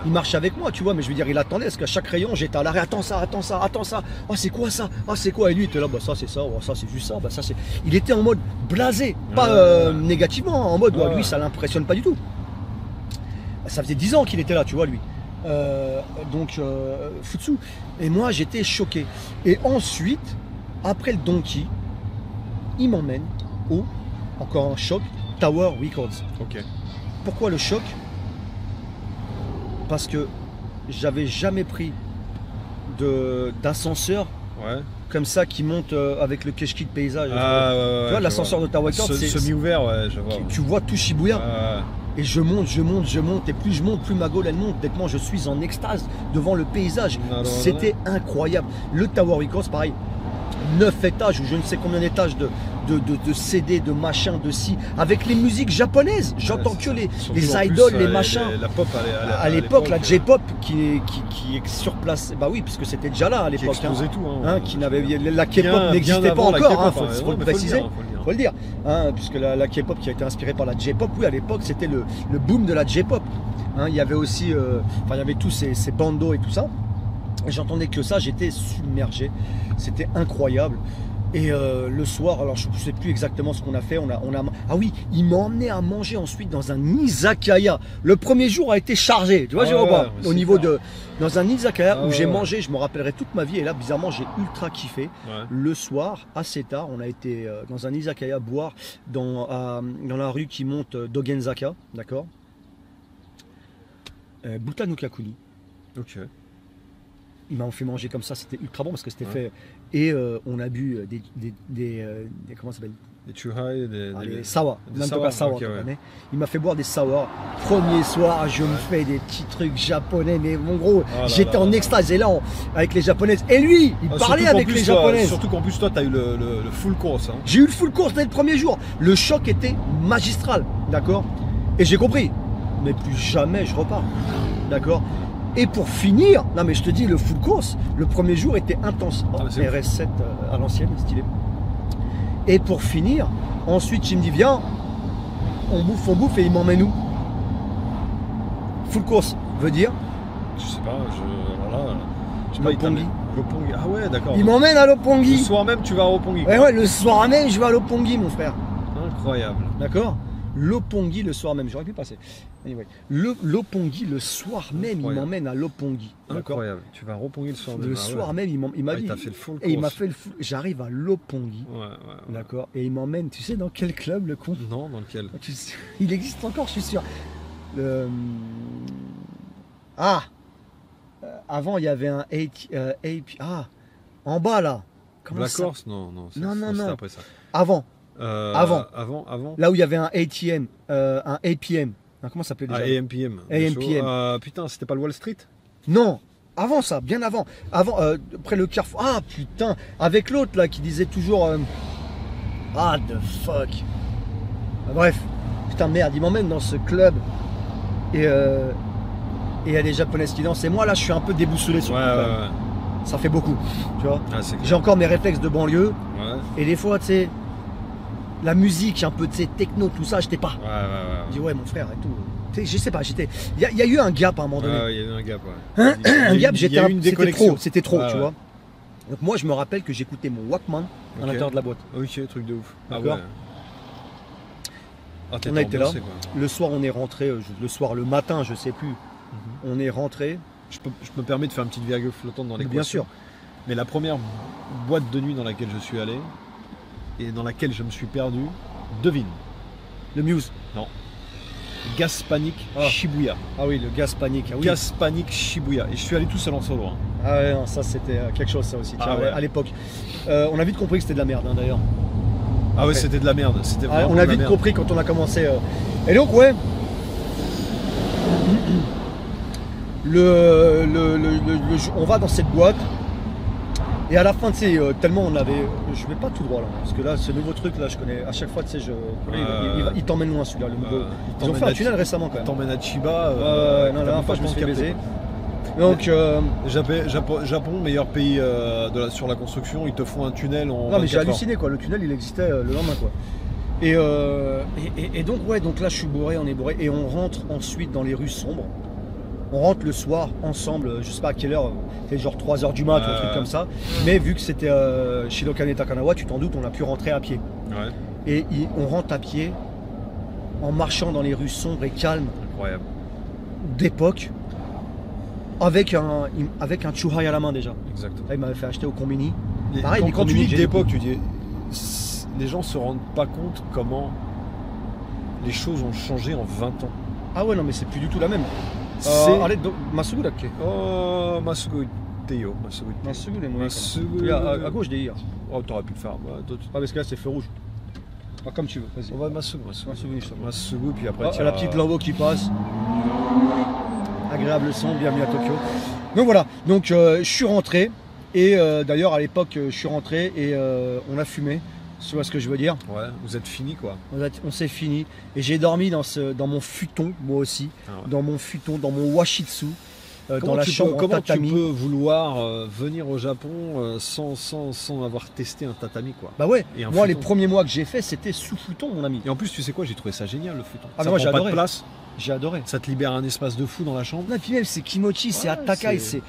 Il marchait avec moi, tu vois, mais je veux dire, il attendait, parce qu'à chaque rayon, j'étais à l'arrêt, attends ça. Ah, c'est quoi ça? Ah, c'est quoi? Et lui, il était là, bah ça, c'est ça, ça, c'est juste ça, bah ça, c'est. Il était en mode blasé, pas négativement, en mode, lui, ça l'impressionne pas du tout. Ça faisait 10 ans qu'il était là, tu vois, lui. Donc, Futsu. Et moi, j'étais choqué. Et ensuite, après le Donkey, il m'emmène au, encore un choc, Tower Records. Ok. Pourquoi le choc? Parce que j'avais jamais pris d'ascenseur Ouais. comme ça qui monte avec le Keshki de paysage. Tu vois, l'ascenseur de Tower Records, c'est semi-ouvert, ouais, je vois. tu vois tout Shibuya. Ouais. Et je monte, et plus je monte, plus ma gaule elle monte. Tellement je suis en extase devant le paysage. C'était incroyable. Le Tower Records, pareil, 9 étages ou je ne sais combien d'étages de CD, de machin, de ci, avec les musiques japonaises. J'entends que les idoles, les machins. La pop à l'époque, la J-pop qui est sur place. Bah oui, parce que c'était déjà là à qui l'époque. explosait tout. Hein, Qui n'avait, la K-pop bien n'existait pas avant la encore, K-pop, faut le préciser. faut le dire. Faut le dire, puisque la K-pop qui a été inspirée par la J-pop, oui, à l'époque, c'était le boom de la J-pop. Il y avait aussi, il y avait tous ces bandos et tout ça. Et j'entendais que ça, j'étais submergé. C'était incroyable. Et le soir, alors je ne sais plus exactement ce qu'on a fait. Ah oui, il m'a emmené à manger ensuite dans un izakaya. Le premier jour a été chargé, tu vois, au niveau de dans un izakaya où j'ai mangé, je me rappellerai toute ma vie. Et là, bizarrement, j'ai ultra kiffé. Ouais. Le soir, assez tard, on a été dans un izakaya boire dans la rue qui monte d'Ogenzaka, d'accord. Butanukakuni. Ok. Il m'a fait manger comme ça, c'était ultra bon parce que c'était fait. Et on a bu des comment ça s'appelle? Des chuhai, des sour. Okay, ouais. Il m'a fait boire des sour. Premier soir, je me fais des petits trucs japonais, mais mon gros, j'étais en extase. Et là, avec les japonaises. Et lui, il parlait avec les japonaises. Surtout qu'en plus, toi, tu as eu le full course. Hein. J'ai eu le full course dès le premier jour. Le choc était magistral, d'accord. Et j'ai compris. Mais plus jamais je repars, d'accord. Et pour finir, non mais je te dis, le full course, le premier jour était intense. RS7 à l'ancienne, stylé. Et pour finir, ensuite il me dit, viens, on bouffe, et il m'emmène où? Full course veut dire? Je sais pas, Roppongi. Roppongi, ah ouais, d'accord. Il m'emmène à Roppongi. Le soir même, tu vas à Roppongi. Ouais, le soir même, je vais à Roppongi, mon frère. Incroyable. D'accord. Roppongi le soir même, j'aurais pu passer. Anyway. Roppongi le soir même, il m'emmène à Roppongi. Incroyable. Tu vas à Roppongi le soir même. Le soir même, il m'a dit. Il t'a fait le full et il m'a fait le full. J'arrive à Roppongi. Ouais. D'accord. Et il m'emmène, tu sais dans quel club, le con? Non, dans lequel? Il existe encore, je suis sûr. Avant, il y avait un en bas là. Comment Black Horse? Non. Non. Après ça. Avant. Avant. Là où il y avait un ATM, un comment ça s'appelait Ah, déjà? AMPM. AMPM. Putain, c'était pas le Wall Street? Non, avant ça, bien avant. Après le Carrefour. Ah putain, avec l'autre là qui disait toujours. Ah, the fuck. Bref, putain, merde, il m'emmène dans ce club. Et il y a des Japonaises qui dansent. Et moi là, je suis un peu déboussolé sur Ouais, le club. ouais. Ça fait beaucoup, tu vois. Ah, c'est J'ai clair. encore mes réflexes de banlieue. Ouais, Et des fois, tu sais, la musique, un peu, tu sais, techno, tout ça, j'étais pas. ouais, ouais. Je dis, ouais, mon frère et tout. Tu sais, je sais pas, j'étais. Il y a eu un gap à un moment donné. Ouais, il y a eu un gap, ouais. Hein, Il y a un eu- gap, il y a j'étais eu une c'était déconnexion. trop, Ouais, tu ouais. vois. Donc moi, je me rappelle que j'écoutais mon Walkman à Ok. l'intérieur de la boîte. Ok, truc de ouf. Ah D'accord. ouais. Ah, t'es On a été là. ambiancé, quoi. Le soir, on est rentré. Le soir, le matin, je sais plus. On est rentré. Je me permets de faire une petite virgule flottante dans les Bien sûr. Mais la première boîte de nuit dans laquelle je suis allé et dans laquelle je me suis perdu, devine. Le Muse. Gas Panic Ah. Shibuya. Ah oui, le Gas Panic. Ah oui. Gas Panic Shibuya. Et je suis allé tout seul en solo. Hein. Ah ouais, non, ça c'était quelque chose, ça aussi. Tiens, Ah ouais. à l'époque. On a vite compris que c'était de la merde, hein, d'ailleurs. Ah ouais, Ouais. c'était de la merde. C'était Ah, vraiment on a de la vite merde. compris quand on a commencé. Et donc, ouais. On va dans cette boîte. Et à la fin, tu sais, tellement on avait. Je vais pas tout droit là. Parce que là, ce nouveau truc là, je connais. À chaque fois, tu sais, il t'emmène loin celui-là, le nouveau. Ils ont fait un tunnel récemment quand même. T'emmènes à Chiba. Ouais, non, la dernière fois, je me suis fait baiser. Donc, Japon, meilleur pays sur la construction, ils te font un tunnel en. non, mais j'ai 24 heures. halluciné quoi. Le tunnel, il existait le lendemain quoi. Et donc, ouais, donc là, je suis bourré, on est bourré. Et on rentre ensuite dans les rues sombres. On rentre le soir ensemble, je sais pas à quelle heure, c'était genre 3h du mat ou un truc comme ça. Mais vu que c'était Shidokan et Takanawa, tu t'en doutes, on a pu rentrer à pied. Ouais, Et on rentre à pied en marchant dans les rues sombres et calmes incroyable. d'époque avec un chuhai à la main déjà. Exactement. Là, il m'avait fait acheter au combini. Et Pareil, les quand tu combini, dis j'ai d'époque, tu dis. Les gens se rendent pas compte comment les choses ont changé en 20 ans. Ah ouais, non, mais c'est plus du tout la même. C'est. Allez, Masugu daっけ Oh, Masugo Teyo. Masugo Teyo. Masugu des moyens. Masugo. Il y a à gauche des hier. Oh, t'aurais pu le faire. Bah, d'autres- Ah, parce que là, c'est feu rouge. Ah, comme tu veux, vas-y. On va Masugo. Masugu, je sais pas. Masugo, puis après. Ah, la petite lambeau qui passe. Agréable son, bienvenue à Tokyo. Donc voilà, donc je suis rentré. Et d'ailleurs, à l'époque, je suis rentré et on a fumé. Tu vois ce que je veux dire? Ouais, vous êtes fini quoi. On s'est fini. Et j'ai dormi dans mon futon, moi aussi. Ah ouais. Dans mon futon, dans mon washitsu. Dans la chambre en Comment tatami. tu peux vouloir venir au Japon sans avoir testé un tatami quoi. Bah ouais, Et un moi les futon. premiers mois que j'ai fait, c'était sous futon, mon ami. Et en plus, tu sais quoi, j'ai trouvé ça génial le futon. Ah, ça moi, prend j'ai pas adoré. de place, J'ai adoré. ça te libère un espace de fou dans la chambre. Non, et puis même, c'est kimochi, c'est Ouais, Attakai, c'est-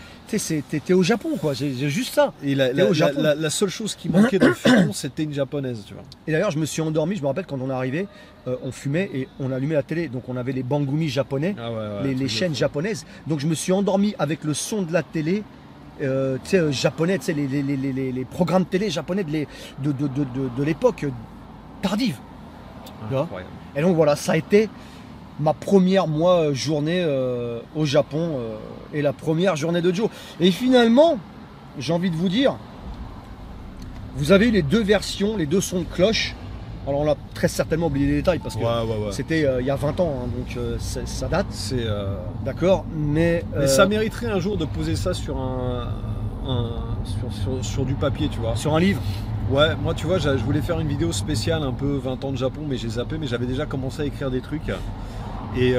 t'es au Japon, quoi. J'ai juste ça. Et T'es au Japon. la seule chose qui manquait dans le futon, c'était une japonaise, tu vois. Et d'ailleurs, je me suis endormi. Je me rappelle quand on est arrivé, on fumait et on allumait la télé. Donc, on avait les bangumi japonais, Ah ouais, les truc de chaînes fou. japonaises. Donc, je me suis endormi avec le son de la télé. Tu sais, japonais, tu sais, les programmes télé japonais de l'époque tardive. Incroyable. Et donc voilà, ça a été ma première journée au Japon et la première journée de Joe. Et finalement, j'ai envie de vous dire, vous avez eu les deux versions, les deux sons de cloche. Alors on a très certainement oublié les détails parce que Ouais. c'était il y a 20 ans, hein, donc ça date, C'est. d'accord. Mais Ça mériterait un jour de poser ça sur sur du papier, tu vois. sur un livre, Ouais, moi tu vois, je voulais faire une vidéo spéciale un peu 20 ans de Japon, mais j'ai zappé, mais j'avais déjà commencé à écrire des trucs. Et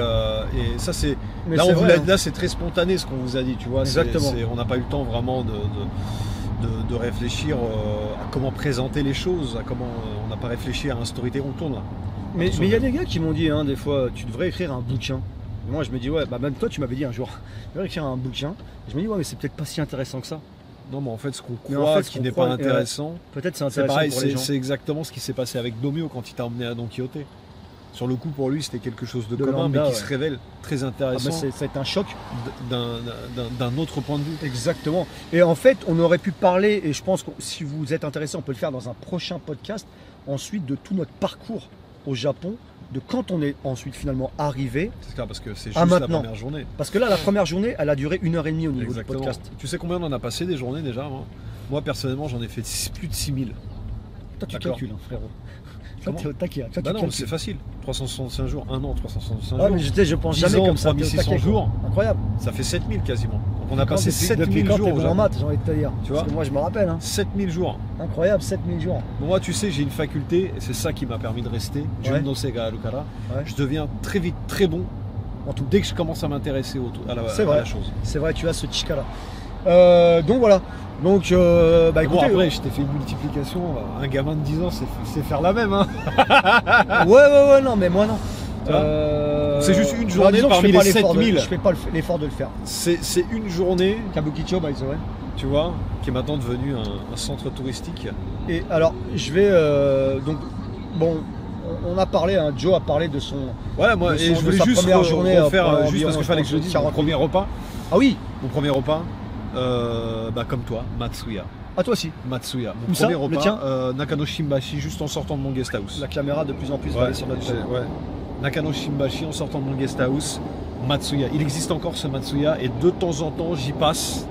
ça c'est. mais Là, c'est vrai, hein. là c'est très spontané ce qu'on vous a dit, tu vois. Exactement. On n'a pas eu le temps vraiment de réfléchir à comment présenter les choses, à comment on n'a pas réfléchi à un storytelling, on tourne là. Mais il y a des gars qui m'ont dit, hein, des fois, tu devrais écrire un bouquin. Et moi, je me dis, ouais, bah même toi, tu m'avais dit un jour, tu devrais écrire un bouquin. Et je me dis, ouais, mais c'est peut-être pas si intéressant que ça. Non, mais en fait, ce qu'on Mais en croit, fait, ce ce qui qu'on n'est croit, pas intéressant, Peut-être c'est c'est intéressant pareil, pour les gens. c'est exactement ce qui s'est passé avec Domio quand il t'a emmené à Don Quixote. Sur le coup, pour lui, c'était quelque chose de commun, lambda, mais qui ouais. se révèle très Ah, intéressant bah, ça a été un choc. d'un autre point de vue. Exactement. Et en fait, on aurait pu parler, et je pense que si vous êtes intéressé, on peut le faire dans un prochain podcast, ensuite de tout notre parcours au Japon, de quand on est ensuite finalement arrivé. C'est clair, parce que c'est Ah, juste la maintenant. première journée. Parce que là, la première journée, elle a duré 1h30 au niveau Exactement. du podcast. Tu sais combien on en a passé des journées déjà, moi personnellement, j'en ai fait plus de 6000. Toi, tu D'accord. calcules, hein, frérot. Toi, t'es au taquet. Toi, Bah tu non, calcules. c'est facile. 365 jours, 1 an, 365 Ouais, jours. mais je pense 10 jamais ans, comme ça. t'es au 3600 taquet, quoi. jours. Incroyable. Ça fait 7000 quasiment. Donc on a passé Depuis 7000 quand jours t'es au bon en Japon. maths, j'ai envie de te dire. Tu vois Parce que moi, je me rappelle. Hein. 7000 jours. Incroyable, 7000 jours. Bon, moi, tu sais, j'ai une faculté, et c'est ça qui m'a permis de rester. Ouais. Juno Sega Alukara. Ouais. Je deviens très vite très bon En tout. dès que je commence à m'intéresser C'est à vrai. la chose. C'est vrai, tu as ce chika-là. Donc voilà. Donc, bah Bon, écoutez. après, je t'ai fait une multiplication. Un gamin de 10 ans, c'est faire la même. Hein. ouais, non, mais moi non. Tu vois c'est juste une journée disons que parmi je fais pas les l'effort 7000. Je fais pas l'effort de le faire. C'est une journée, Kabukicho, by the way. tu vois, qui est maintenant devenu un centre touristique. Et alors, je vais. Donc, bon, on a parlé, hein, Joe a parlé de son. Ouais, moi, de et son- je de voulais sa juste première journée, refaire, pendant juste parce environ qu'il fallait que je le dise, 40 mon premier repas. Ah oui, Mon premier repas, bah, comme toi, Matsuya. à toi aussi. Matsuya. Mon Où ça, premier le tien repas, Nakano Shimbashi, juste en sortant de mon guest house. La caméra de plus en plus va Ouais, aller sur notre chaîne. ouais. Nakano Shimbashi en sortant de mon guest house, Matsuya. Il existe encore ce Matsuya et de temps en temps j'y passe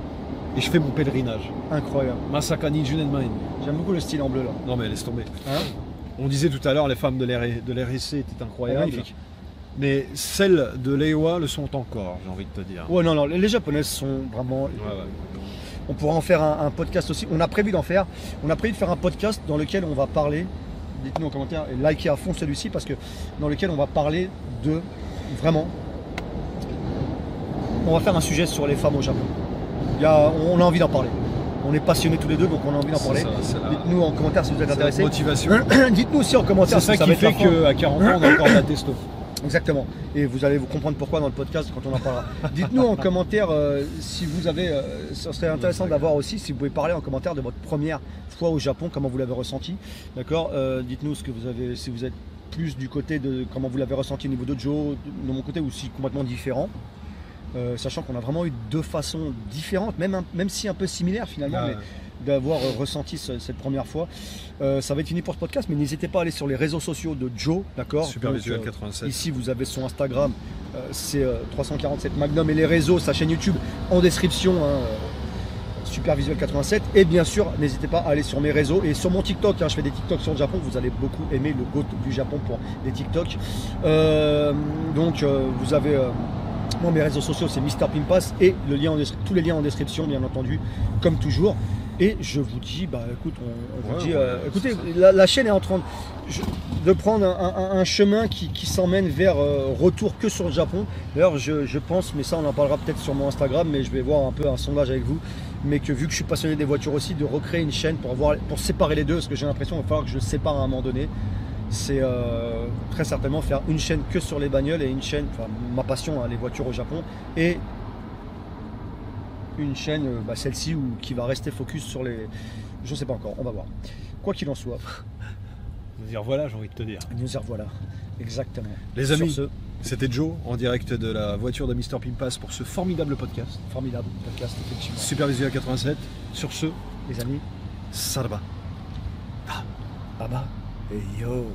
et je fais mon pèlerinage. Incroyable. Masaka ni Junenmain. J'aime beaucoup le style en bleu là. Non mais laisse tomber. Hein On disait tout à l'heure les femmes de l'RSC étaient incroyables. Magnifique. Mais celles de l'Eiwa le sont encore, j'ai envie de te dire. Ouais, non, les japonaises sont vraiment. Ouais, ouais. On pourra en faire un podcast aussi. On a prévu d'en faire. On a prévu de faire un podcast dans lequel on va parler. Dites-nous en commentaire et likez à fond celui-ci parce que dans lequel on va parler de vraiment. On va faire un sujet sur les femmes au Japon. On a envie d'en parler. On est passionnés tous les deux donc on a envie d'en parler. C'est la- Dites-nous en commentaire si vous êtes c'est la intéressés. motivation. Dites-nous aussi en commentaire C'est si ça va qui être fait la fin. qu'à 40 ans on a encore de la testo. Exactement. Et vous allez vous comprendre pourquoi dans le podcast quand on en parlera. Dites-nous en commentaire si vous avez. Ça serait intéressant d'avoir aussi, si vous pouvez parler en commentaire de votre première fois au Japon, comment vous l'avez ressenti. D'accord. Dites-nous ce que vous avez, si vous êtes plus du côté de comment vous l'avez ressenti au niveau de Joe, de mon côté, ou si complètement différent. Sachant qu'on a vraiment eu deux façons différentes, même si un peu similaires finalement, Ah ouais. mais d'avoir ressenti cette première fois. Ça va être fini pour ce podcast, mais n'hésitez pas à aller sur les réseaux sociaux de Joe, d'accord. Super Donc, Visual 87. Ici, vous avez son Instagram, c'est 347 Magnum et les réseaux, sa chaîne YouTube en description, hein, Super Visual 87. Et bien sûr, n'hésitez pas à aller sur mes réseaux et sur mon TikTok. Hein, je fais des TikTok sur le Japon. Vous allez beaucoup aimer le GOAT du Japon pour les TikTok. Donc, vous avez moi, mes réseaux sociaux, c'est Mister Pimpas et le lien tous les liens en description, bien entendu, comme toujours. Et je vous dis, bah écoute, on vous Ouais, dit, ouais, écoutez, c'est la chaîne est en train de prendre un chemin qui s'emmène vers retour que sur le Japon. D'ailleurs, je pense, mais ça on en parlera peut-être sur mon Instagram, mais je vais voir un peu un sondage avec vous. Mais que vu que je suis passionné des voitures aussi, de recréer une chaîne pour séparer les deux, parce que j'ai l'impression qu'il va falloir que je le sépare à un moment donné. C'est très certainement faire une chaîne que sur les bagnoles et une chaîne, enfin ma passion, hein, les voitures au Japon, et une chaîne, celle-ci, qui va rester focus sur les... Je sais pas encore, on va voir. Quoi qu'il en soit, Nous dire voilà, j'ai envie de te dire. nous y revoilà. Exactement. Les Sur amis, ce c'était Joe en direct de la voiture de Mister Pimpas pour ce formidable podcast. formidable podcast, effectivement. Super Visual 87. Sur ce, Les amis, Sarba. baba et yo